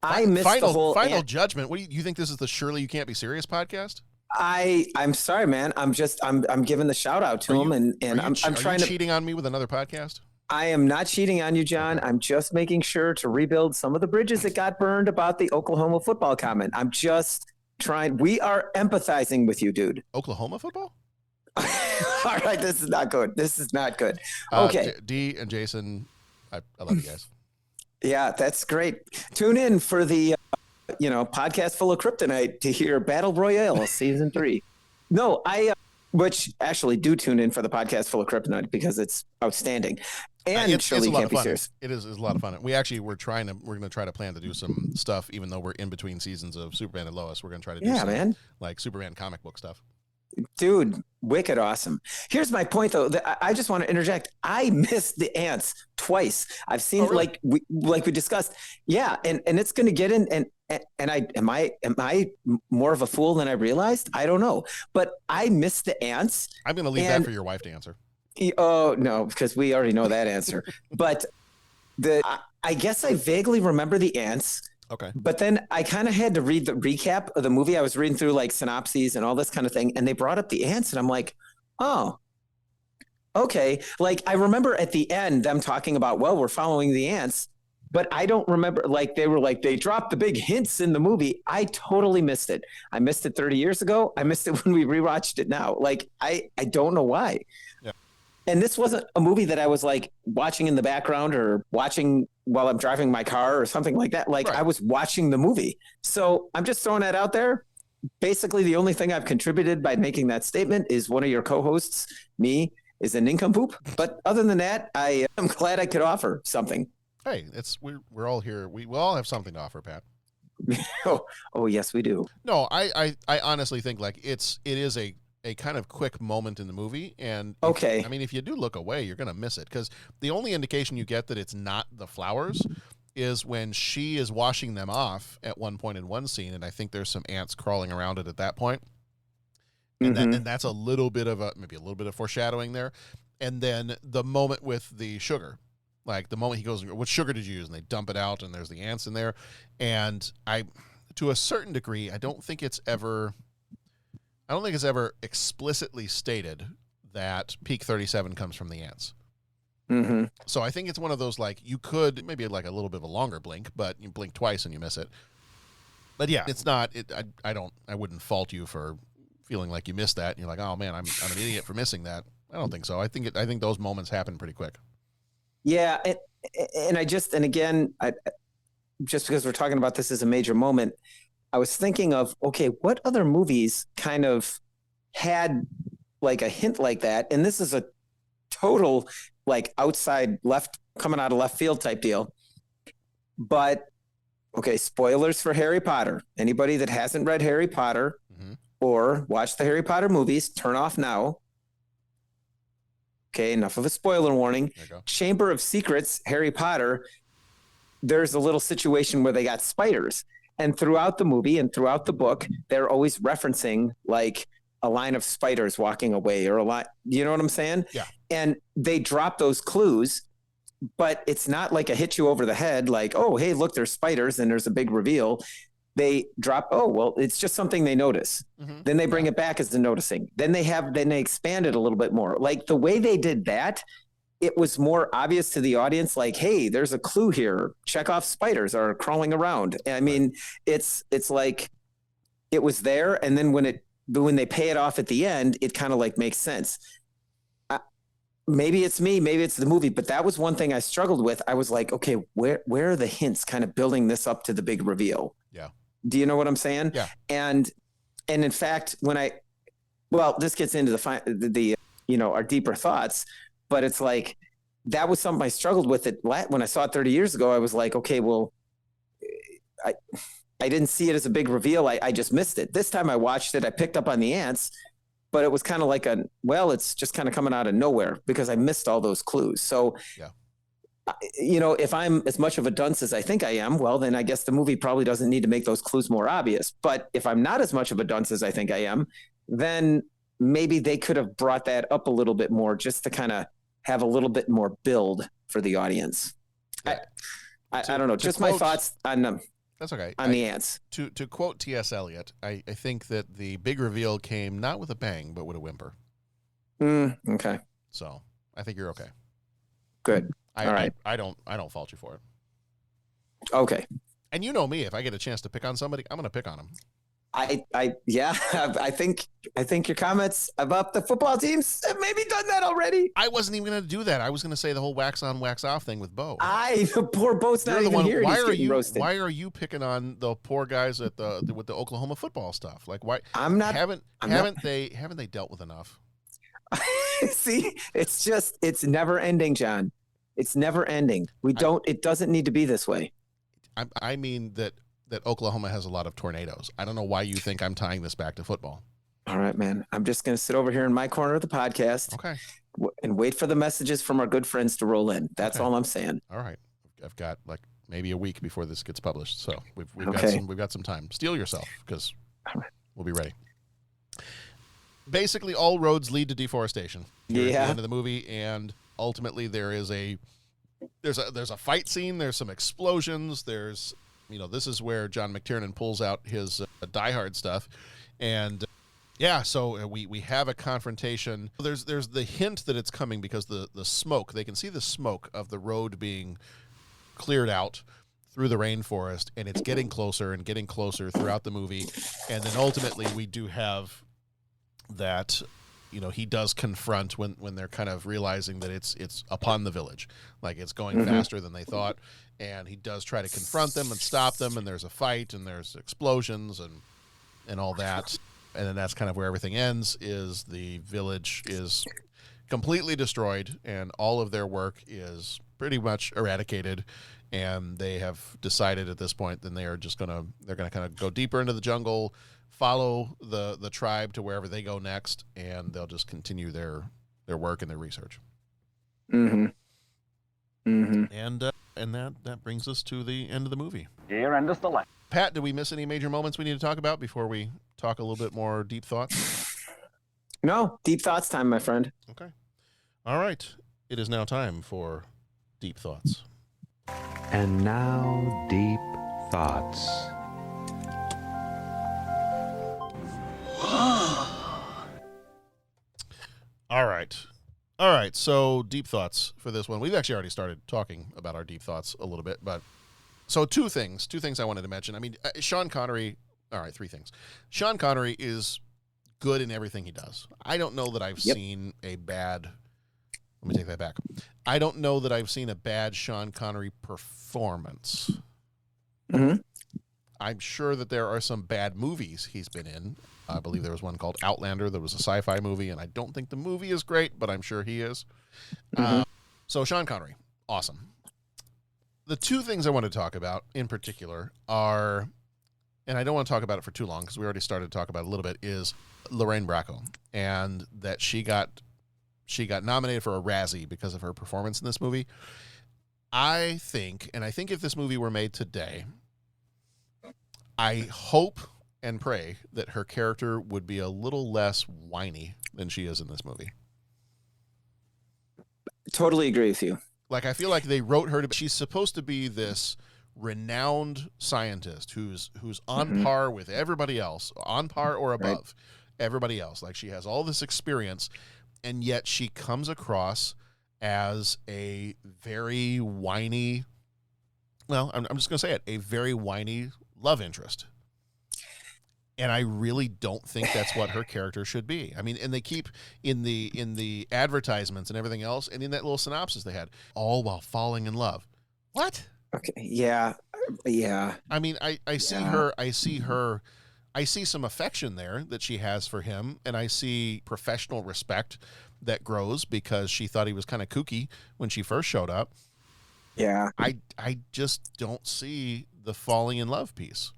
I missed the whole final judgment. What do you think this is the Surely You Can't Be Serious podcast? I'm sorry, man. I'm giving the shout out to him, and I'm trying to cheating on me with another podcast. I am not cheating on you, John. I'm just making sure to rebuild some of the bridges that got burned about the Oklahoma football comment. I'm just trying. We are empathizing with you, dude. Oklahoma football? All right, this is not good. This is not good. Okay. D and Jason, I love you guys. Yeah, that's great. Tune in for the, podcast full of kryptonite to hear Battle Royale season 3. No, which actually do tune in for the podcast full of kryptonite because it's outstanding. And surely it's a lot can't of be fun. serious. It is a lot of fun. We're going to try to plan to do some stuff, even though we're in between seasons of Superman and Lois. We're going to try to do some, like Superman comic book stuff. Dude, wicked awesome. Here's my point, though. I just want to interject. I missed the ants twice. I've seen like we discussed. Yeah, and it's going to get in. And am I more of a fool than I realized? I don't know. But I missed the ants. I'm going to leave that for your wife to answer. Oh no, because we already know that answer. But I guess I vaguely remember the ants. Okay. But then I kind of had to read the recap of the movie. I was reading through like synopses and all this kind of thing. And they brought up the ants and I'm like, oh, okay. Like I remember at the end, them talking about, well, we're following the ants, but I don't remember like, they dropped the big hints in the movie. I totally missed it. I missed it 30 years ago. I missed it when we rewatched it now. Like, I don't know why. Yeah. And this wasn't a movie that I was like watching in the background or watching while I'm driving my car or something like that. Like I was watching the movie. So I'm just throwing that out there. Basically, the only thing I've contributed by making that statement is one of your co-hosts, me, is a nincompoop. But other than that, I am glad I could offer something. Hey, we're all here. We all have something to offer, Pat. oh, yes, we do. No, I honestly think like it is a kind of quick moment in the movie. And if you do look away, you're going to miss it because the only indication you get that it's not the flowers is when she is washing them off at one point in one scene. And I think there's some ants crawling around it at that point. And, and that's a little bit of maybe a little bit of foreshadowing there. And then the moment with the sugar, like the moment he goes, what sugar did you use? And they dump it out and there's the ants in there. And to a certain degree, I don't think it's ever explicitly stated that Peak 37 comes from the ants. Mm-hmm. So I think it's one of those, like, you could maybe like a little bit of a longer blink, but you blink twice and you miss it. But yeah, it's not, I wouldn't fault you for feeling like you missed that. And you're like, oh man, I'm an idiot for missing that. I don't think so. I think those moments happen pretty quick. Yeah. And just because we're talking about this as a major moment, I was thinking of, okay, what other movies kind of had like a hint like that? And this is a total like outside left, coming out of left field type deal. But okay, spoilers for Harry Potter. Anybody that hasn't read Harry Potter or watched the Harry Potter movies, turn off now. Okay, enough of a spoiler warning. Chamber of Secrets, Harry Potter, there's a little situation where they got spiders. And throughout the movie and throughout the book, they're always referencing like a line of spiders walking away or a line, you know what I'm saying? Yeah. And they drop those clues, but it's not like a hit you over the head, like, oh, hey, look, there's spiders and there's a big reveal. They drop, oh, well, it's just something they notice. Then they bring it back as the noticing. Then they expand it a little bit more. Like the way they did that, it was more obvious to the audience, like, hey, there's a clue here. Chekhov's spiders are crawling around. I mean, it's like it was there. And then when they pay it off at the end, it kind of like makes sense. Maybe it's me, maybe it's the movie, but that was one thing I struggled with. I was like, okay, where are the hints kind of building this up to the big reveal? Yeah. Do you know what I'm saying? Yeah. And in fact, this gets into the our deeper thoughts, but it's like, that was something I struggled with it when I saw it 30 years ago. I was like, okay, well, I didn't see it as a big reveal. I just missed it. This time I watched it, I picked up on the ants, but it was kind of like it's just kind of coming out of nowhere because I missed all those clues. So, if I'm as much of a dunce as I think I am, well, then I guess the movie probably doesn't need to make those clues more obvious. But if I'm not as much of a dunce as I think I am, then maybe they could have brought that up a little bit more just to kind of have a little bit more build for the audience. Yeah. I don't know. Just my thoughts on them. That's okay. On the ants. To quote T.S. Eliot, I think that the big reveal came not with a bang, but with a whimper. Okay. So I think you're okay. Good. All right. I don't fault you for it. Okay. And you know me, if I get a chance to pick on somebody, I'm going to pick on them. Yeah, I think your comments about the football teams have maybe done that already. I wasn't even going to do that. I was going to say the whole wax on, wax off thing with Bo. Poor Bo's not even here. Why are you picking on the poor guys with the Oklahoma football stuff? Like, why? I'm not. Haven't they dealt with enough? See, it's never ending, John. It's never ending. It doesn't need to be this way. I mean that Oklahoma has a lot of tornadoes. I don't know why you think I'm tying this back to football. All right, man. I'm just going to sit over here in my corner of the podcast. Okay. And wait for the messages from our good friends to roll in. That's okay. all I'm saying. All right. I've got like maybe a week before this gets published. So we've got some time. Steel yourself because we'll be ready. Basically, all roads lead to deforestation. Here at the end of the movie, and ultimately there's a fight scene. There's some explosions. There's this is where John McTiernan pulls out his Die Hard stuff, and so we have a confrontation. There's the hint that it's coming because the smoke. They can see the smoke of the road being cleared out through the rainforest, and it's getting closer and getting closer throughout the movie, and then ultimately we do have that. He does confront when they're kind of realizing that it's upon the village, like it's going faster than they thought, and he does try to confront them and stop them, and there's a fight and there's explosions and all that, and then that's kind of where everything ends. Is the village is completely destroyed and all of their work is pretty much eradicated, and they have decided at this point that they're gonna kind of go deeper into the jungle, follow the tribe to wherever they go next, and they'll just continue their work and their research. And that brings us to the end of the movie. Dear end of the line. Pat, did we miss any major moments we need to talk about before we talk a little bit more deep thoughts? No, deep thoughts time, my friend. Okay. All right. It is now time for deep thoughts. And now, deep thoughts. All right. So deep thoughts for this one. We've actually already started talking about our deep thoughts a little bit, but so two things I wanted to mention. I mean, Sean Connery. All right, three things. Sean Connery is good in everything he does. I don't know that I've seen a bad. Let me take that back. I don't know that I've seen a bad Sean Connery performance. I'm sure that there are some bad movies he's been in. I believe there was one called Outlander that was a sci-fi movie, and I don't think the movie is great, but I'm sure he is. So Sean Connery, awesome. The two things I want to talk about in particular are, and I don't want to talk about it for too long because we already started to talk about it a little bit, is Lorraine Bracco, and that she got nominated for a Razzie because of her performance in this movie. I think if this movie were made today, I hope and pray that her character would be a little less whiny than she is in this movie. Totally agree with you. Like, I feel like they wrote her she's supposed to be this renowned scientist who's on par with everybody else, on par or above everybody else. Like, she has all this experience, and yet she comes across as a very whiny, well, I'm just going to say it, a very whiny love interest. And I really don't think that's what her character should be. I mean, and they keep in the advertisements and everything else, and in that little synopsis they had, all while falling in love. What? Okay. Yeah. I mean, I see some affection there that she has for him, and I see professional respect that grows because she thought he was kind of kooky when she first showed up. Yeah. I just don't see the falling in love piece.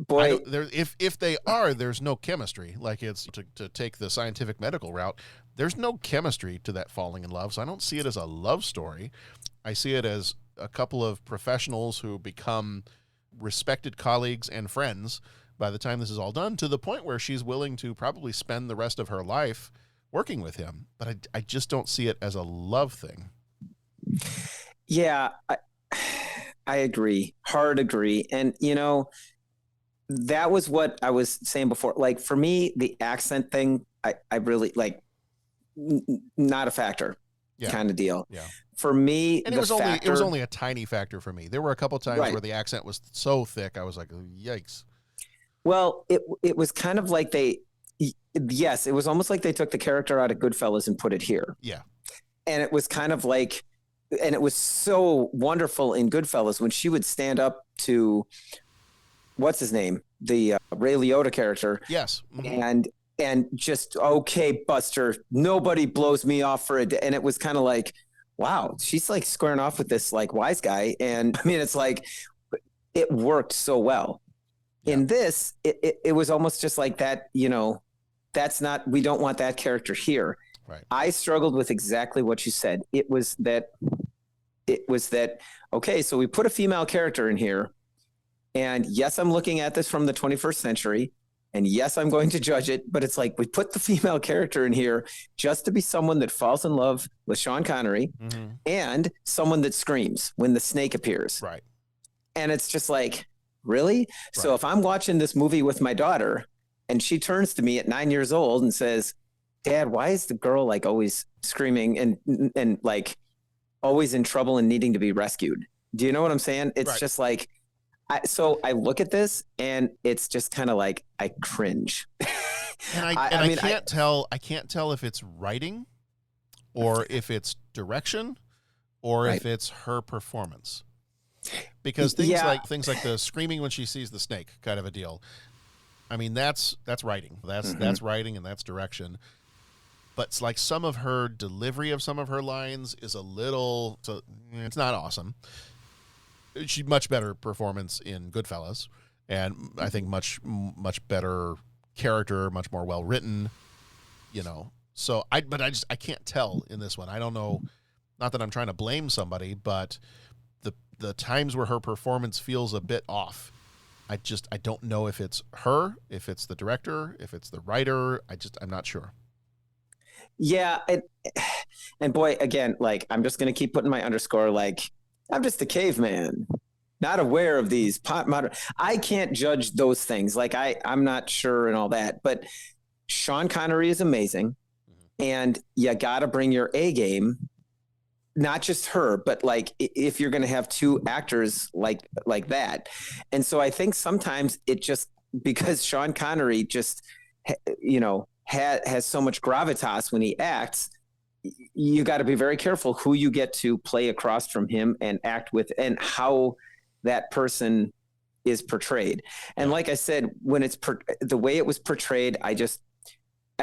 Boy, if they are, there's no chemistry. Like, it's to take the scientific medical route. There's no chemistry to that falling in love, so I don't see it as a love story. I see it as a couple of professionals who become respected colleagues and friends by the time this is all done, to the point where she's willing to probably spend the rest of her life working with him. But I just don't see it as a love thing. Yeah, I agree. Hard agree. And, that was what I was saying before. Like, for me, the accent thing, I really like, not a factor. kind of deal. Yeah. For me, and it was only a tiny factor for me. There were a couple times where the accent was so thick, I was like, yikes. Well, it was kind of like yes, it was almost like they took the character out of Goodfellas and put it here. Yeah. And it was kind of like, and it was so wonderful in Goodfellas when she would stand up to, what's his name? The Ray Liotta character. Yes. Mm-hmm. And just, okay, Buster, nobody blows me off for a day. And it was kind of like, wow, she's like squaring off with this like wise guy. And I mean, it's like, it worked so well. Yeah. In this, it was almost just like that, you know, we don't want that character here. Right. I struggled with exactly what you said. It was that, okay, so we put a female character in here. And yes, I'm looking at this from the 21st century. And yes, I'm going to judge it, but it's like we put the female character in here just to be someone that falls in love with Sean Connery and someone that screams when the snake appears. Right. And it's just like, really? Right. So if I'm watching this movie with my daughter and she turns to me at 9 years old and says, Dad, why is the girl like always screaming and like always in trouble and needing to be rescued? Do you know what I'm saying? It's just like, so I look at this and it's just kind of like I cringe. And I can't tell if it's writing or if it's direction or if it's her performance. Because things like the screaming when she sees the snake kind of a deal. I mean, that's writing. That's writing and that's direction. But it's like some of her delivery of some of her lines is a little, so it's not awesome. She much better performance in Goodfellas, and I think much better character, much more well written, you know. So I can't tell in this one. I don't know. Not that I'm trying to blame somebody, but the times where her performance feels a bit off. I don't know if it's her, if it's the director, if it's the writer. I'm not sure. Yeah, and boy, again, like I'm just gonna keep putting my underscore like. I'm just a caveman, not aware of these modern. I can't judge those things. Like I'm not sure and all that. But Sean Connery is amazing, and you got to bring your A game. Not just her, but like if you're going to have two actors like that. And so I think sometimes it just because Sean Connery just has so much gravitas when he acts. You got to be very careful who you get to play across from him and act with and how that person is portrayed. And like I said, when it's the way it was portrayed, I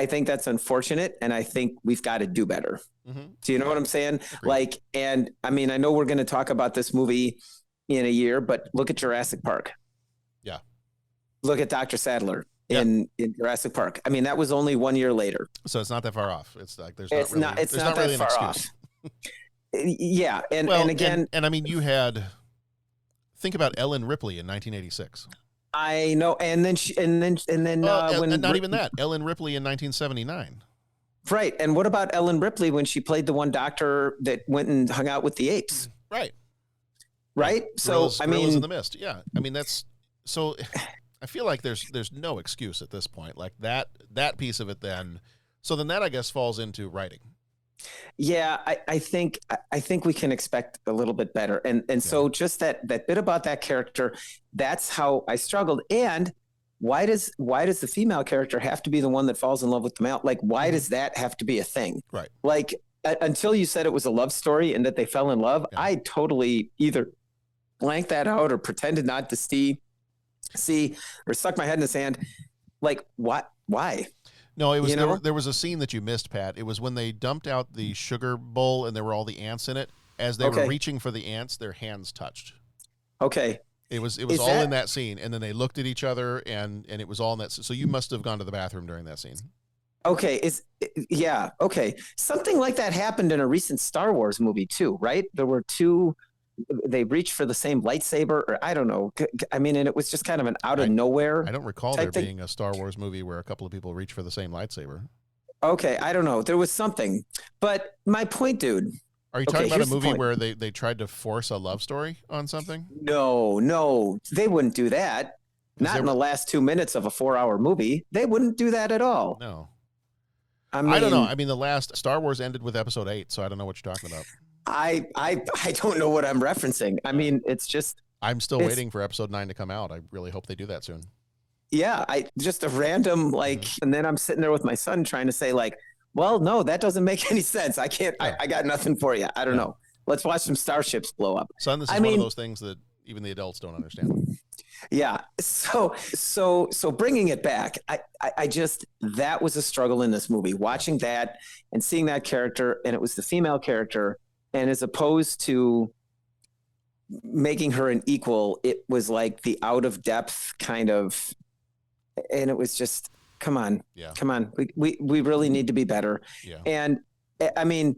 think that's unfortunate. And I think we've got to do better. Mm-hmm. Do you know what I'm saying? Agreed. Like, and I mean, I know we're going to talk about this movie in a year, but look at Jurassic Park. Yeah. Look at Dr. Sadler. In Jurassic Park. I mean, that was only 1 year later. So it's not that far off. It's like it's not that really far off. Yeah, and again, and I mean, think about Ellen Ripley in 1986. I know, and then not even that, Ellen Ripley in 1979. Right, and what about Ellen Ripley when she played the one doctor that went and hung out with the apes? Right. So I mean, Gorillas in the Mist. Yeah, I mean that's so. I feel like there's no excuse at this point. Like that piece of it then. So then that I guess falls into writing. Yeah, I think we can expect a little bit better. And so just that bit about that character, that's how I struggled. And why does the female character have to be the one that falls in love with the male? Like why does that have to be a thing? Right. Like until you said it was a love story and that they fell in love, I totally either blanked that out or pretended not to see or stuck my head in the sand. Like what? Why? No, it was there was a scene that you missed, Pat. It was when they dumped out the sugar bowl and there were all the ants in it. As they were reaching for the ants, their hands touched. Okay. It was all in that scene, and then they looked at each other, and it was all in that. So you must have gone to the bathroom during that scene. Okay. Okay. Something like that happened in a recent Star Wars movie too, right? There were two. They reached for the same lightsaber, or I don't know. I mean, and it was just kind of an out of nowhere. I don't recall there being a Star Wars movie where a couple of people reach for the same lightsaber. Okay, I don't know. There was something, but my point, dude. Are you talking about a movie where they tried to force a love story on something? No, they wouldn't do that. Not in the last 2 minutes of a 4-hour movie. They wouldn't do that at all. No. I don't know. I mean, the last Star Wars ended with Episode 8, so I don't know what you're talking about. I don't know what I'm referencing. I mean, it's just. I'm still waiting for Episode 9 to come out. I really hope they do that soon. Yeah, just a random and then I'm sitting there with my son trying to say like, well, no, that doesn't make any sense. I can't. I got nothing for you. I don't know. Let's watch some starships blow up. Son, this is one of those things that even the adults don't understand. Yeah. So bringing it back, I just, that was a struggle in this movie, watching that and seeing that character, and it was the female character, and as opposed to making her an equal, it was like the out of depth kind of, and it was just, come on. We really need to be better. Yeah. And I mean,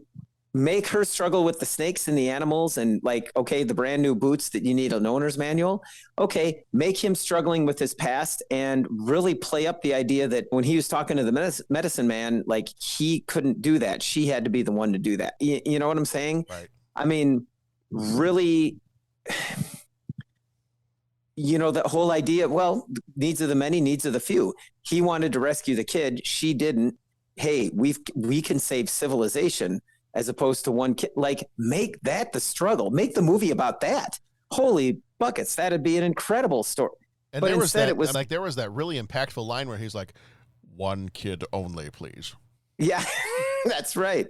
make her struggle with the snakes and the animals and like, okay, the brand new boots that you need an owner's manual. Okay. Make him struggling with his past and really play up the idea that when he was talking to the medicine man, like he couldn't do that. She had to be the one to do that. You know what I'm saying? Right. I mean, really, that whole idea, well, needs of the many, needs of the few. He wanted to rescue the kid. She didn't. Hey, we can save civilization as opposed to one kid. Like, make that the struggle. Make the movie about that. Holy buckets. That'd be an incredible story. And but there instead was that, there was that really impactful line where he's like, "One kid only, please." Yeah, that's right.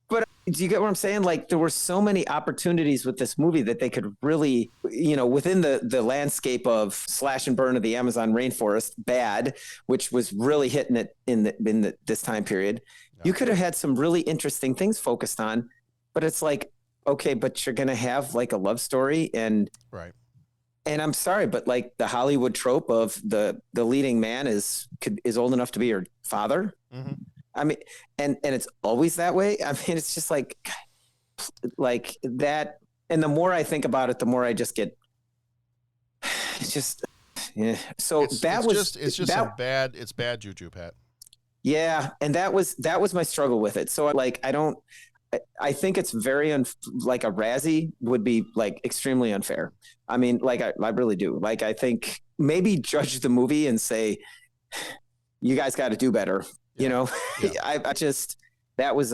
But do you get what I'm saying? Like, there were so many opportunities with this movie that they could really, within the landscape of slash and burn of the Amazon rainforest, bad, which was really hitting it in this time period. Yeah. You could have had some really interesting things focused on, but it's like, okay, but you're going to have like a love story and right. And I'm sorry, but like the Hollywood trope of the leading man is old enough to be your father. Mm-hmm. I mean, and it's always that way. I mean, it's just like that. And the more I think about it, the more I just get, it's just, yeah. So it's bad JuJu, Pat. Yeah. And that was my struggle with it. So I think it's very, like a Razzie would be like extremely unfair. I mean, like I really do. Like, I think maybe judge the movie and say, you guys got to do better. Yeah. I just, that's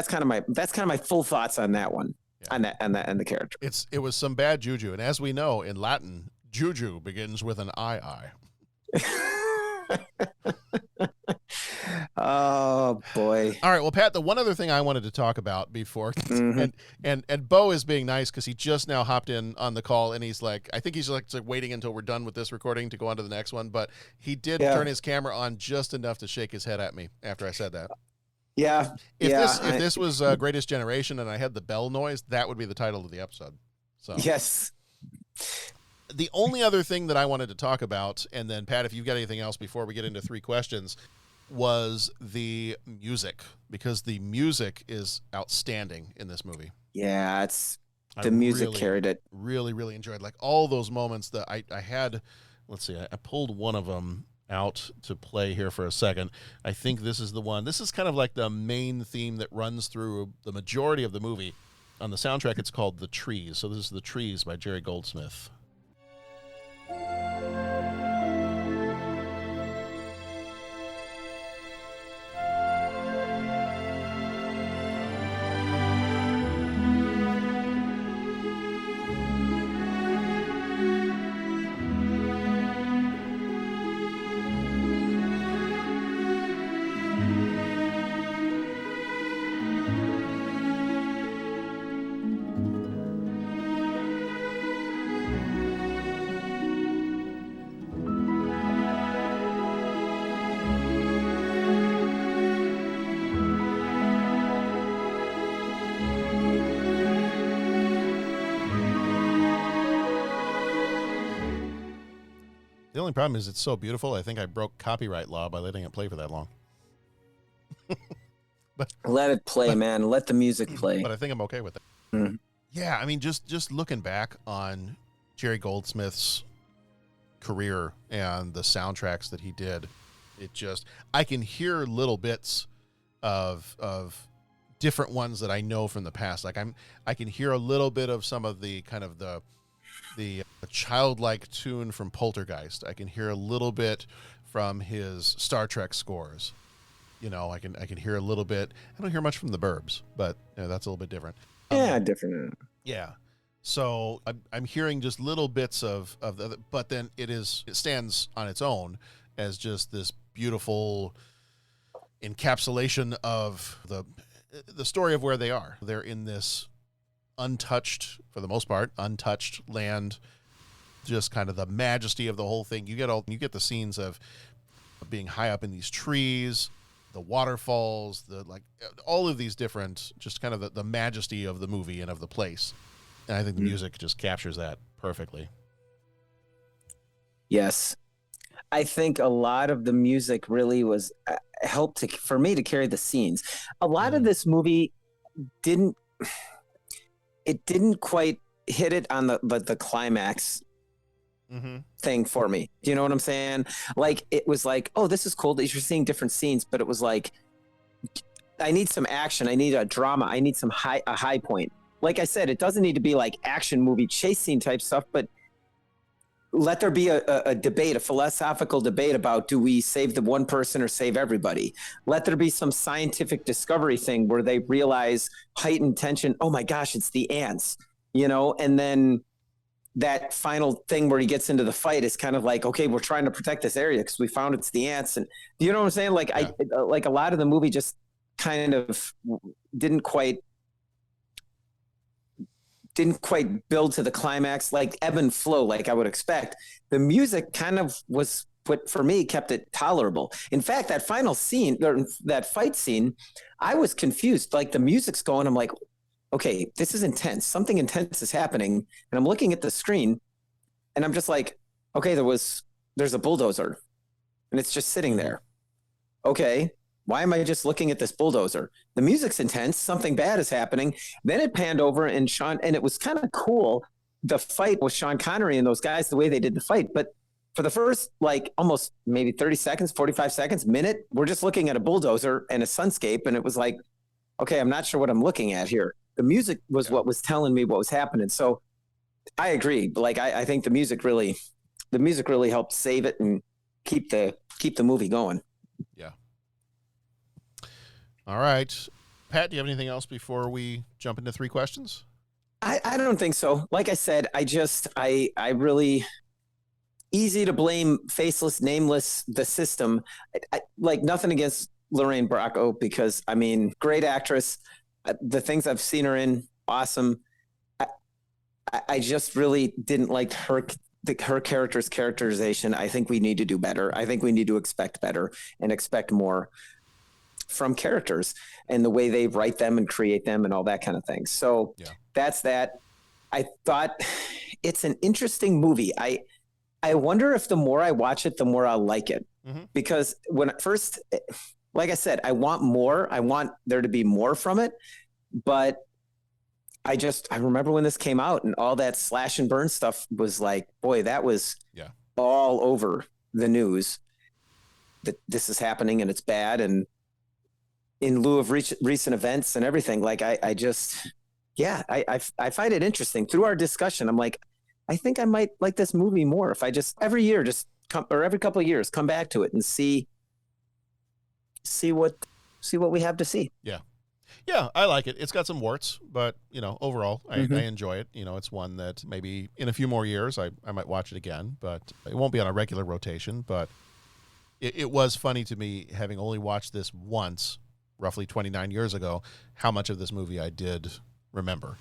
kind of my full thoughts on that one, on the character. It was some bad juju. And as we know in Latin, JuJu begins with an I. Oh boy. All right. Well, Pat, the one other thing I wanted to talk about before, mm-hmm. and Bo is being nice because he just now hopped in on the call and he's like, I think he's like waiting until we're done with this recording to go on to the next one. But he did turn his camera on just enough to shake his head at me after I said that. Yeah. If this was Greatest Generation and I had the bell noise, that would be the title of the episode. So yes. The only other thing that I wanted to talk about, and then Pat, if you've got anything else before we get into 3 questions, was the music, because the music is outstanding in this movie. Yeah, the music carried it. Really, really enjoyed like all those moments that I had. Let's see, I pulled one of them out to play here for a second. I think this is the one. This is kind of like the main theme that runs through the majority of the movie. On the soundtrack, it's called The Trees. So this is The Trees by Jerry Goldsmith. The only problem is it's so beautiful. I think I broke copyright law by letting it play for that long. But let it play, man. Let the music play. But I think I'm okay with it. Mm. Yeah, I mean, just looking back on Jerry Goldsmith's career and the soundtracks that he did, I can hear little bits of different ones that I know from the past. Like I can hear a little bit of some of the kind of the childlike tune from Poltergeist. I can hear a little bit from his Star Trek scores. You know, I can hear a little bit. I don't hear much from the Burbs, but that's a little bit different. Yeah, different. Yeah. So I'm hearing just little bits of the, but then it stands on its own as just this beautiful encapsulation of the story of where they are. They're in this untouched, for the most part, untouched land. Just kind of the majesty of the whole thing. You get the scenes of being high up in these trees, the waterfalls, all of these different, just kind of the majesty of the movie and of the place. And I think the music just captures that perfectly. Yes. I think a lot of the music really was helped for me to carry the scenes. A lot of this movie didn't quite hit it on the climax thing for me. Do you know what I'm saying? Like, it was like, oh, this is cool that you're seeing different scenes, but it was like, I need some action. I need a drama. I need a high point. Like I said, it doesn't need to be like action movie chase scene type stuff, but let there be a debate, a philosophical debate about, do we save the one person or save everybody? Let there be some scientific discovery thing where they realize heightened tension. Oh my gosh, it's the ants, you know? And then that final thing where he gets into the fight is kind of like, okay, we're trying to protect this area because we found it's the ants. And you know what I'm saying? Like, yeah. Like a lot of the movie just kind of didn't quite build to the climax, like ebb and flow, like I would expect. The music kind of was what, for me, kept it tolerable. In fact, that final scene, or that fight scene, I was confused. Like, the music's going, I'm like, okay, this is intense. Something intense is happening. And I'm looking at the screen and I'm just like, okay, there's a bulldozer and it's just sitting there. Okay. Why am I just looking at this bulldozer? The music's intense. Something bad is happening. Then it panned over and it was kind of cool. The fight with Sean Connery and those guys, the way they did the fight. But for the first, like, almost maybe 30 seconds, 45 seconds, minute, we're just looking at a bulldozer and a sunscape. And it was like, okay, I'm not sure what I'm looking at here. The music was what was telling me what was happening. So I agree. Like, I think the music really helped save it and keep the movie going. Yeah. All right. Pat, do you have anything else before we jump into 3 questions? I don't think so. Like I said, I really, easy to blame, faceless, nameless, the system. Like, nothing against Lorraine Bracco, because, I mean, great actress. The things I've seen her in, awesome. I just really didn't like her character's characterization. I think we need to do better. I think we need to expect better and expect more from characters and the way they write them and create them and all that kind of thing. So that's that. I thought it's an interesting movie. I wonder if the more I watch it, the more I'll like it. Because when at first, like I said, I want more. I want there to be more from it. But I remember when this came out and all that slash and burn stuff was like, boy, that was all over the news that this is happening and it's bad. And in lieu of recent events and everything, like I find it interesting. Through our discussion, I'm like, I think I might like this movie more if I just every year or every couple of years come back to it and see what we have to see. Yeah, I like it. It's got some warts, but, you know, overall, I enjoy it. You know, it's one that maybe in a few more years I might watch it again, but it won't be on a regular rotation. But it was funny to me, having only watched this once, roughly 29 years ago, how much of this movie I did remember.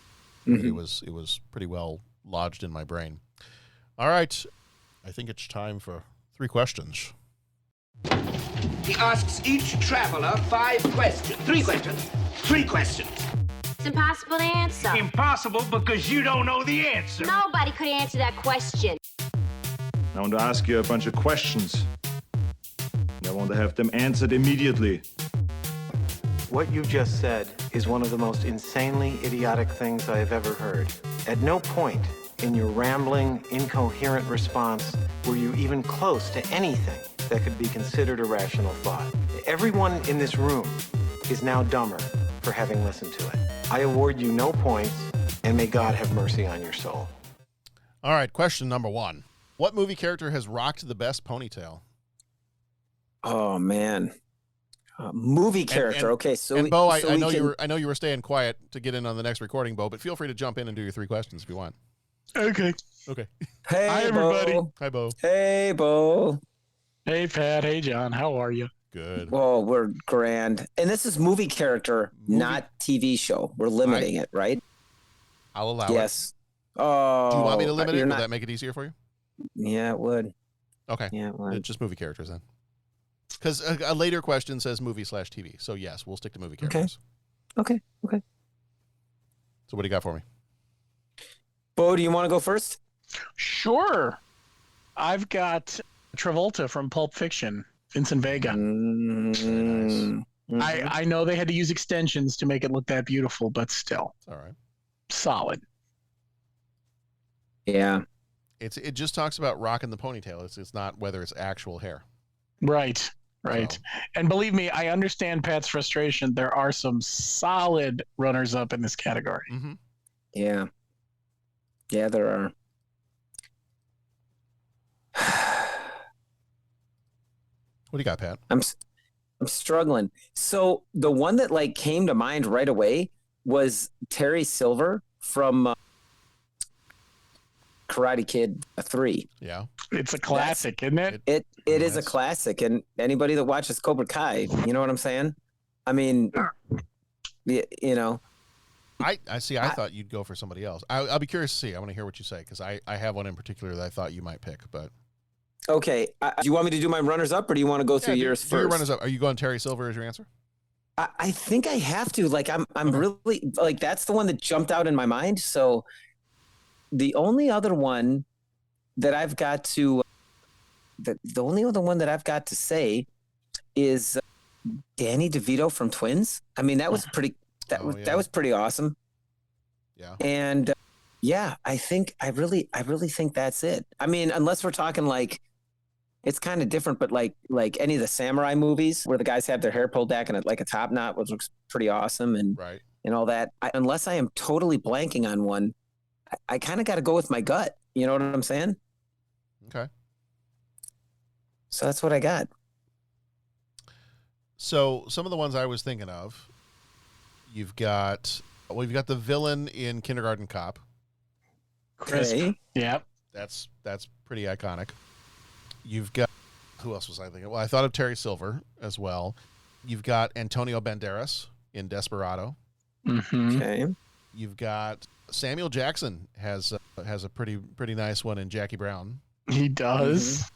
It was pretty well lodged in my brain. All right, I think it's time for 3 questions. He asks each traveler 5 questions. 3 questions. 3 questions. It's impossible to answer. Impossible because you don't know the answer. Nobody could answer that question. I want to ask you a bunch of questions. I want to have them answered immediately. What you just said is one of the most insanely idiotic things I have ever heard. At no point in your rambling, incoherent response were you even close to anything that could be considered a rational thought. Everyone in this room is now dumber for having listened to it. I award you no points, and may God have mercy on your soul. All right, question number 1. What movie character has rocked the best ponytail? Oh, man. Movie character. Okay, so and Bo, so I we know can- I know you were staying quiet to get in on the next recording, Bo, but feel free to jump in and do your 3 questions if you want. Okay. Okay. Hey, Hi, everybody. Bo. Hi, Bo. Hey, Bo. Hey, Pat. Hey, John. How are you? Good. Oh, we're grand. And this is movie character, not TV show. We're limiting it, right? I'll allow Yes. it. Oh. Do you want me to limit it? you're Would not- that make it easier for you? Yeah, it would. Okay. Yeah, it would. Just movie characters then. Because a later question says movie/TV. So yes, we'll stick to movie characters. Okay. So what do you got for me? Bo, do you want to go first? Sure. I've got Travolta from Pulp Fiction, Vincent Vega. I know they had to use extensions to make it look that beautiful, but still. It's all right. Solid. Yeah. It just talks about rocking the ponytail. It's not whether it's actual hair. Right. And believe me, I understand Pat's frustration. There are some solid runners-up in this category. Mm-hmm. Yeah. Yeah, there are. What do you got, Pat? I'm struggling. So the one that like came to mind right away was Terry Silver from Karate Kid 3. Yeah. It's a classic, isn't it? It is a classic, and anybody that watches Cobra Kai, you know what I'm saying? I mean, you know. I see. I thought you'd go for somebody else. I'll be curious to see. I want to hear what you say because I have one in particular that I thought you might pick. But okay, do you want me to do my runners up, or do you want to go through yours first? Do your runners up. Are you going Terry Silver as your answer? I think I have to. Like, I'm really like that's the one that jumped out in my mind. So the only other one that I've got to, the only other one that I've got to say is Danny DeVito from Twins. I mean, that was pretty. That was pretty awesome. Yeah. And yeah, I really think that's it. I mean, unless we're talking like, it's kind of different, but like any of the samurai movies where the guys have their hair pulled back and like a top knot, which looks pretty awesome and all that. Unless I am totally blanking on one, I kind of got to go with my gut. You know what I'm saying? Okay. So that's what I got. So some of the ones I was thinking of, you've got the villain in Kindergarten Cop. Crisp. Yep. That's pretty iconic. You've got, who else was I thinking? Well, I thought of Terry Silver as well. You've got Antonio Banderas in Desperado. Mm-hmm. Okay. You've got Samuel Jackson has a pretty nice one in Jackie Brown. He does.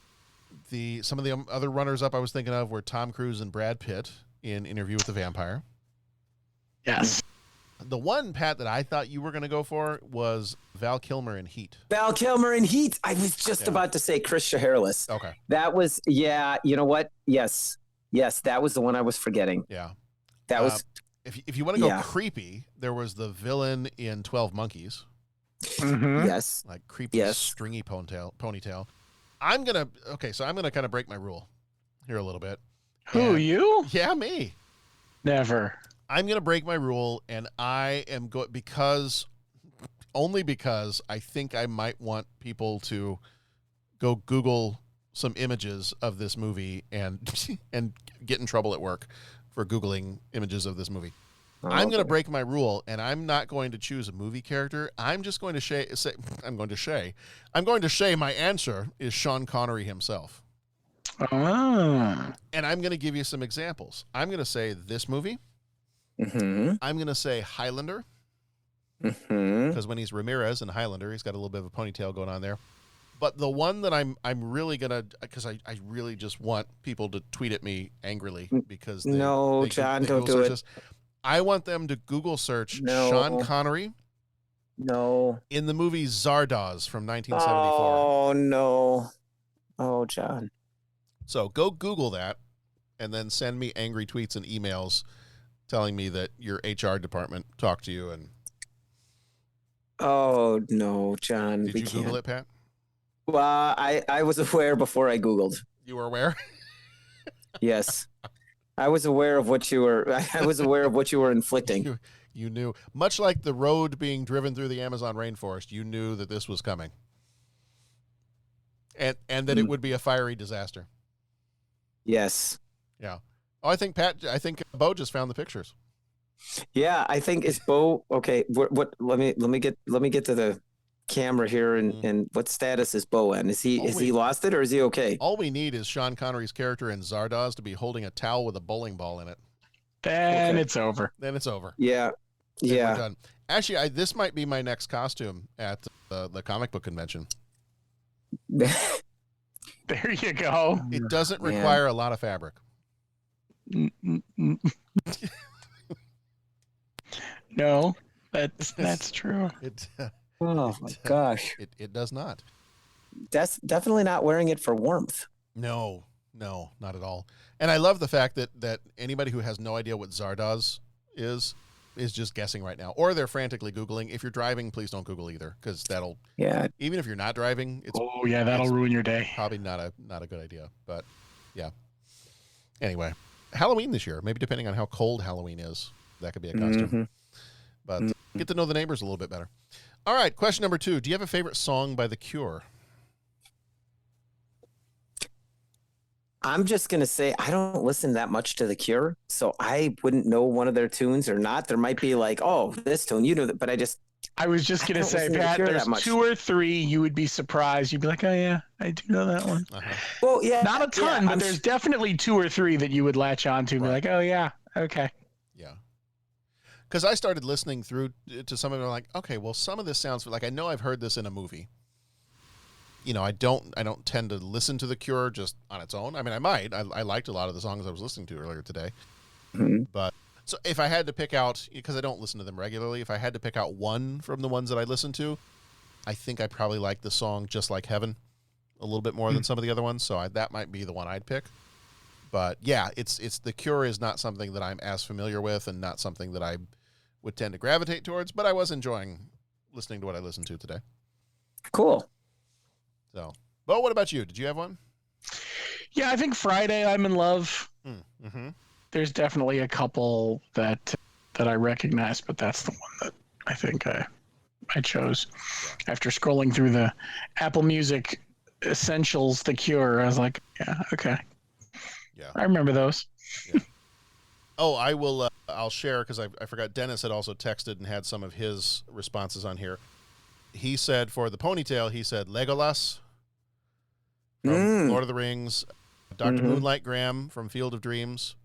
Mm-hmm. Some of the other runners up I was thinking of were Tom Cruise and Brad Pitt in Interview with the Vampire. Yes. The one, Pat, that I thought you were going to go for was Val Kilmer in Heat. Val Kilmer in Heat. I was just about to say Chris Shaharless. Okay. That was, yeah, you know what? Yes, that was the one I was forgetting. Yeah. That was. If you want to go creepy, there was the villain in 12 Monkeys. Mm-hmm. Yes. Like creepy, stringy ponytail. I'm going to kind of break my rule here a little bit. Who, you? Yeah, me. Never. I'm going to break my rule, and I am only because I think I might want people to go Google some images of this movie and get in trouble at work for Googling images of this movie. I'm going to break my rule, and I'm not going to choose a movie character. I'm just going to say my answer is Sean Connery himself. Ah. And I'm going to give you some examples. I'm going to say this movie. Mm-hmm. I'm going to say Highlander. Mm-hmm. Because when he's Ramirez in Highlander, he's got a little bit of a ponytail going on there. But the one that I'm really going to, because I really just want people to tweet at me angrily because John, don't do it. I want them to Google search Sean Connery. No. In the movie Zardoz from 1974. Oh, no. Oh, John. So go Google that and then send me angry tweets and emails telling me that your HR department talked to you. And oh, no, John. Did you Google it, Pat? Well, I was aware before I Googled. You were aware? Yes. I was aware of what you were inflicting. You knew. Much like the road being driven through the Amazon rainforest, you knew that this was coming. And that it would be a fiery disaster. Yes. Yeah. Oh, I think Bo just found the pictures. Yeah, I think it's Bo. Okay, what? Let me get to the camera here, and what status is Bo in? Is he lost it or is he okay? All we need is Sean Connery's character in Zardoz to be holding a towel with a bowling ball in it. Then it's over. Then it's over. Yeah, Then yeah. we're done. Actually, this might be my next costume at the comic book convention. There you go. It doesn't require a lot of fabric. No, that's true. Oh my gosh. It does not. That's definitely not wearing it for warmth. No, not at all. And I love the fact that anybody who has no idea what Zardoz is just guessing right now, or they're frantically Googling. If you're driving, please don't Google either, because that'll even if you're not driving, that'll ruin your day. Probably not a good idea. But yeah. Anyway, Halloween this year, maybe depending on how cold Halloween is, that could be a costume. Mm-hmm. But get to know the neighbors a little bit better. All right, question number 2. Do you have a favorite song by The Cure? I'm just going to say I don't listen that much to The Cure, so I wouldn't know one of their tunes or not. There might be like, oh, this tune, you know that, but I was just going to say, Pat, there's 2 or 3 you would be surprised. You'd be like, oh, yeah, I do know that one. Well, yeah. Not a ton, but there's definitely 2 or 3 that you would latch on to and be like, oh, yeah, okay. Yeah. Because I started listening through to some of them, like, okay, well, some of this sounds like I know I've heard this in a movie. You know, I don't tend to listen to The Cure just on its own. I mean, I might. I liked a lot of the songs I was listening to earlier today. Mm-hmm. But so if I had to pick out, because I don't listen to them regularly, if I had to pick out one from the ones that I listen to, I think I probably like the song Just Like Heaven a little bit more than some of the other ones. So that might be the one I'd pick. But yeah, it's The Cure is not something that I'm as familiar with and not something that I would tend to gravitate towards, but I was enjoying listening to what I listened to today. Cool. So, Bo, what about you? Did you have one? Yeah, I think Friday, I'm in Love. Mm-hmm. There's definitely a couple that I recognize, but that's the one that I think I chose. After scrolling through the Apple Music Essentials, The Cure, I was like, yeah, okay. Yeah. I remember those. Yeah. Oh, I will. I'll share because I forgot. Dennis had also texted and had some of his responses on here. He said for the ponytail, he said Legolas from Lord of the Rings, Dr. Moonlight Graham from Field of Dreams,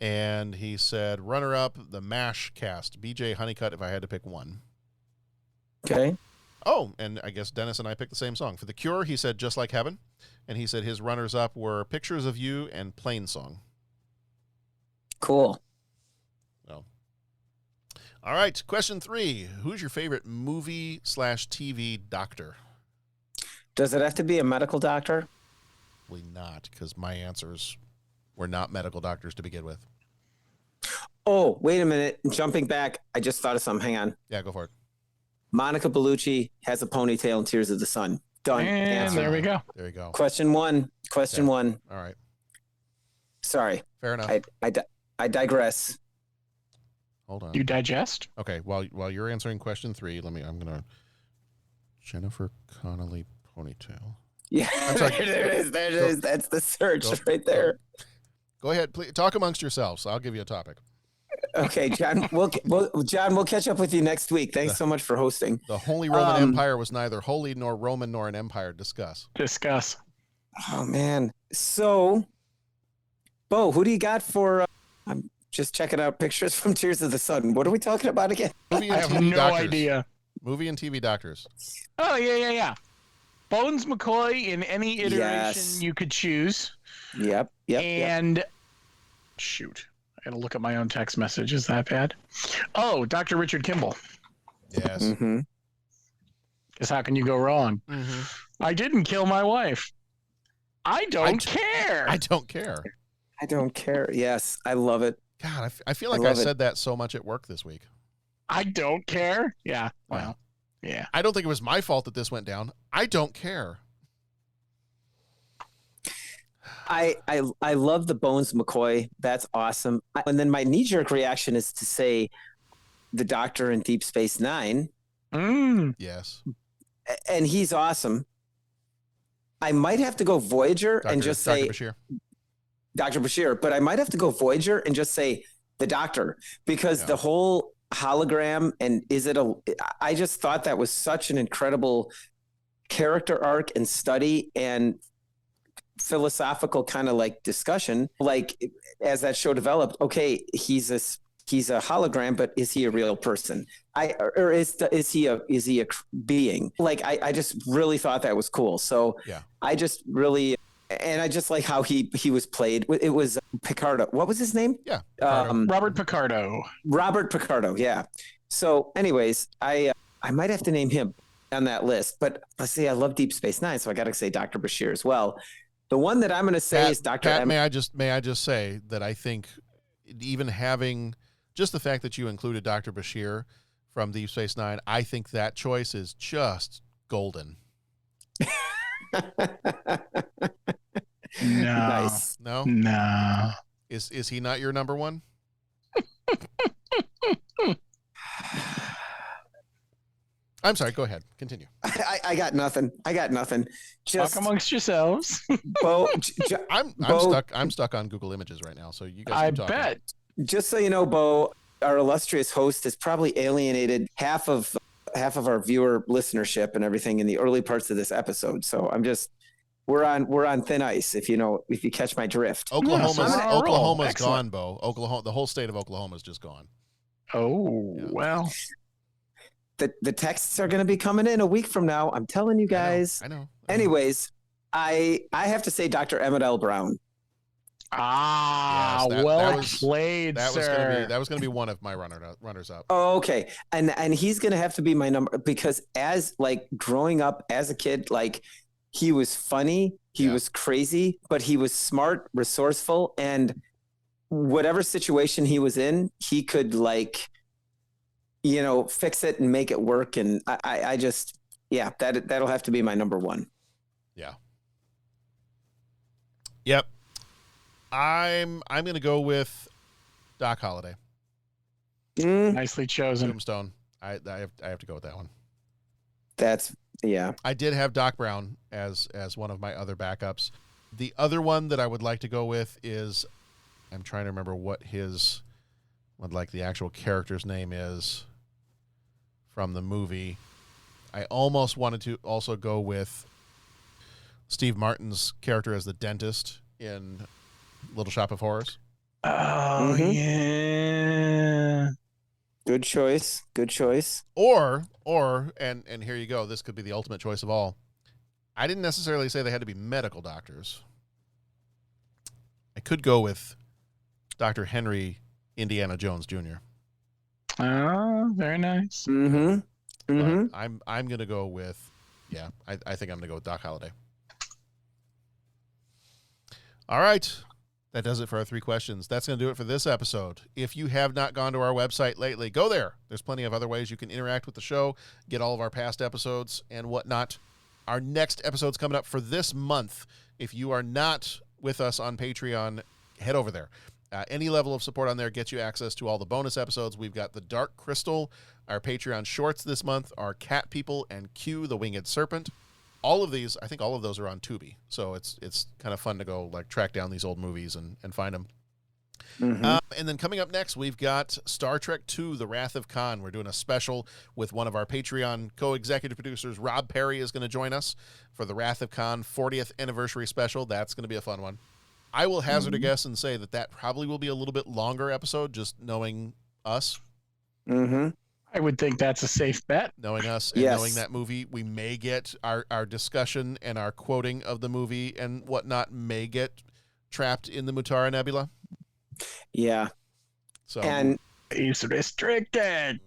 and he said runner-up the MASH cast, BJ Honeycutt. If I had to pick one. Okay. Oh, and I guess Dennis and I picked the same song. For The Cure, he said Just Like Heaven, and he said his runners-up were Pictures of You and Plain Song. Cool. So, all right, question 3. Who's your favorite movie/TV doctor? Does it have to be a medical doctor? Probably not, because my answers were not medical doctors to begin with. Oh, wait a minute. Jumping back, I just thought of something. Hang on. Yeah, go for it. Monica Bellucci has a ponytail in Tears of the Sun. Done. And Answer. there we go. There you go. Question 1. Question 1. All right. Sorry. Fair enough. I digress. Hold on. You digest? Okay. While you're answering question 3, I'm gonna Jennifer Connelly ponytail. Yeah. I'm sorry. There it is. That's the search right there. Go ahead. Please talk amongst yourselves. I'll give you a topic. Okay, John. We'll catch up with you next week. Thanks so much for hosting. The Holy Roman Empire was neither holy nor Roman nor an empire. Discuss. Oh man. So, Bo, who do you got for? I'm just checking out pictures from Tears of the Sun. What are we talking about again? Movie and I have TV no doctors. idea. Movie and TV doctors. Oh, yeah. Bones McCoy in any iteration you could choose. Yep. And shoot, I gotta look at my own text message. Is that bad? Oh, Dr. Richard Kimball. Yes. Mm-hmm. Because how can you go wrong? Mm-hmm. I didn't kill my wife. I don't care. I don't care. I don't care. Yes, I love it. God, I feel like I said that so much at work this week. I don't care. Yeah. Well, yeah. I don't think it was my fault that this went down. I don't care. I love the Bones McCoy. That's awesome. And then my knee-jerk reaction is to say the Doctor in Deep Space Nine. Yes. And he's awesome. I might have to go Voyager and just say Dr. Bashir. Dr. Bashir, but I might have to go Voyager and just say the Doctor, because the whole hologram and I just thought that was such an incredible character arc and study and philosophical kind of like discussion. Like as that show developed, okay, he's a hologram, but is he a real person? Is he a being? Like I just really thought that was cool. So I just really. And I just like how he was played. It was Picardo. What was his name? Yeah, Robert Picardo. Robert Picardo. Yeah. So, anyways, I might have to name him on that list. But let's see, I love Deep Space Nine, so I got to say Dr. Bashir as well. The one that I'm going to say is Dr. Pat, may I just say that I think even having just the fact that you included Dr. Bashir from Deep Space Nine, I think that choice is just golden. No. Nice. No? No. Is he not your number one? I'm sorry, go ahead. Continue. I got nothing. Just talk amongst yourselves. Bo, I'm stuck on Google Images right now, so you guys keep talking. Bet. Just so you know, Bo, our illustrious host has probably alienated half of our viewer listenership and everything in the early parts of this episode. So we're on thin ice, if you catch my drift. Oklahoma's gone, Bo. The whole state of Oklahoma is just gone. Oh, well. The texts are going to be coming in a week from now. I'm telling you guys. I know. Anyways, I have to say Dr. Emmett L. Brown. Yes, played, sir. That was going to be one of my runners up. Oh, okay. And he's going to have to be my number, because as like growing up as a kid, like he was funny, he was crazy, but he was smart, resourceful, and whatever situation he was in, he could like, fix it and make it work. And I just, that'll have to be my number one. Yeah. Yep. I'm going to go with Doc Holliday. Nicely chosen. Tombstone. I have to go with that one. I did have Doc Brown as one of my other backups. The other one that I would like to go with is, I'm trying to remember what the actual character's name is from the movie. I almost wanted to also go with Steve Martin's character as the dentist in Little Shop of Horrors. Oh, yeah. Good choice. Or and here you go. This could be the ultimate choice of all. I didn't necessarily say they had to be medical doctors. I could go with Dr. Henry Indiana Jones Jr. Oh, very nice. Mm-hmm. I'm going to go with, I think I'm going to go with Doc Holliday. All right. That does it for our 3 questions. That's going to do it for this episode. If you have not gone to our website lately, go there. There's plenty of other ways you can interact with the show, get all of our past episodes and whatnot. Our next episode's coming up for this month. If you are not with us on Patreon, head over there. Any level of support on there gets you access to all the bonus episodes. We've got the Dark Crystal, our Patreon shorts this month, our Cat People, and Q, the Winged Serpent. All of these, I think all of those are on Tubi. So it's kind of fun to go like track down these old movies and find them. Mm-hmm. And then coming up next, we've got Star Trek II, The Wrath of Khan. We're doing a special with one of our Patreon co-executive producers. Rob Perry is going to join us for The Wrath of Khan 40th anniversary special. That's going to be a fun one. I will hazard a guess and say that probably will be a little bit longer episode, just knowing us. Mm-hmm. I would think that's a safe bet. Knowing us and knowing that movie, we may get our discussion and our quoting of the movie and whatnot may get trapped in the Mutara Nebula. Yeah. So and he's restricted.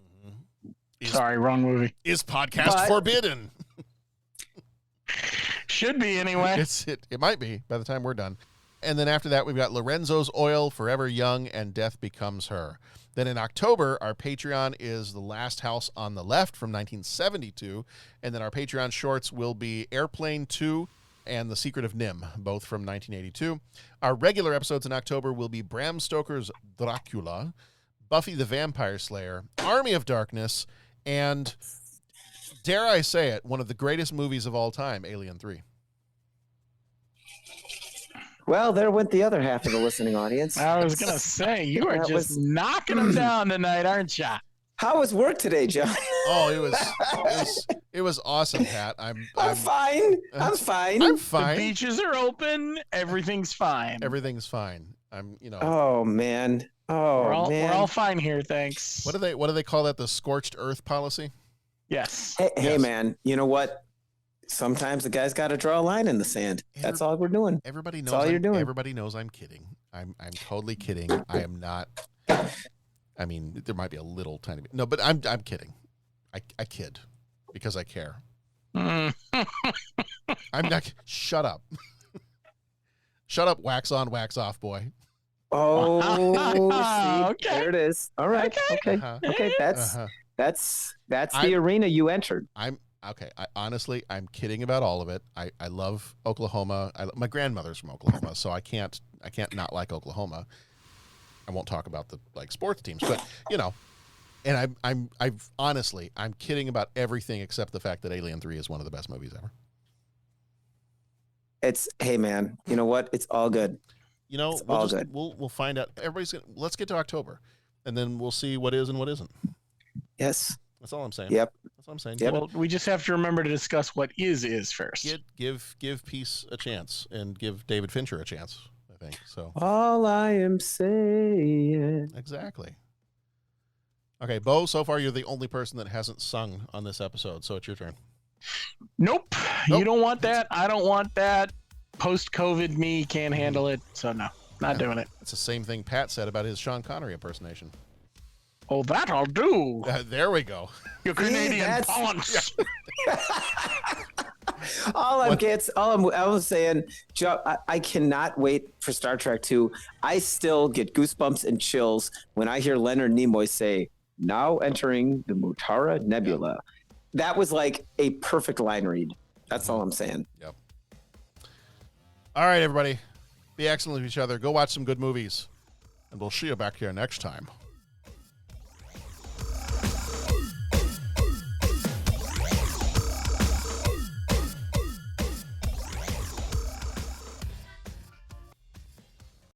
Sorry, wrong movie. Is podcast forbidden? Should be anyway. It might be by the time we're done. And then after that, we've got Lorenzo's Oil, Forever Young, and Death Becomes Her. Then in October, our Patreon is The Last House on the Left from 1972. And then our Patreon shorts will be Airplane 2 and The Secret of Nim, both from 1982. Our regular episodes in October will be Bram Stoker's Dracula, Buffy the Vampire Slayer, Army of Darkness, and, dare I say it, one of the greatest movies of all time, Alien 3. Well, there went the other half of the listening audience. I was gonna say you are just knocking them down tonight, aren't you? How was work today, John? Oh, it was awesome, Pat. I'm fine. I'm fine. I'm fine. The beaches are open. Everything's fine. Everything's fine. Oh man. Oh we're all fine here, thanks. What do they call that? The scorched earth policy? Yes. Hey man, you know what? Sometimes the guy's got to draw a line in the sand. That's all we're doing. Everybody knows. That's all you're doing. Everybody knows I'm kidding. I'm totally kidding. I am not. I mean, there might be a little tiny bit. No, but I'm kidding. I kid because I care. I'm not. Shut up. Shut up. Wax on, wax off, boy. Oh, see, okay. There it is. All right. Okay. Uh-huh. Okay. That's the arena you entered. I'm honestly, I'm kidding about all of it. I love Oklahoma. My grandmother's from Oklahoma, so I can't not like Oklahoma. I won't talk about the sports teams, but and I'm honestly, I'm kidding about everything except the fact that Alien 3 is one of the best movies ever. Hey man, you know what? It's all good. We'll find out. Let's get to October, and then we'll see what is and what isn't. Yes. That's all I'm saying. Yep. That's all I'm saying. Yep. Well, we just have to remember to discuss what is first. Give Peace a chance and give David Fincher a chance, I think. So all I am saying. Exactly. Okay, Bo, so far you're the only person that hasn't sung on this episode, so it's your turn. Nope. You don't want that. I don't want that. Post-COVID me can't handle it, so no, not doing it. It's the same thing Pat said about his Sean Connery impersonation. Oh, that I'll do. There we go. Your Canadian punch. I was saying, Joe, I cannot wait for Star Trek 2. I still get goosebumps and chills when I hear Leonard Nimoy say, "Now entering the Mutara Nebula." Yep. That was like a perfect line read. That's all I'm saying. Yep. All right, everybody. Be excellent with each other. Go watch some good movies. And we'll see you back here next time.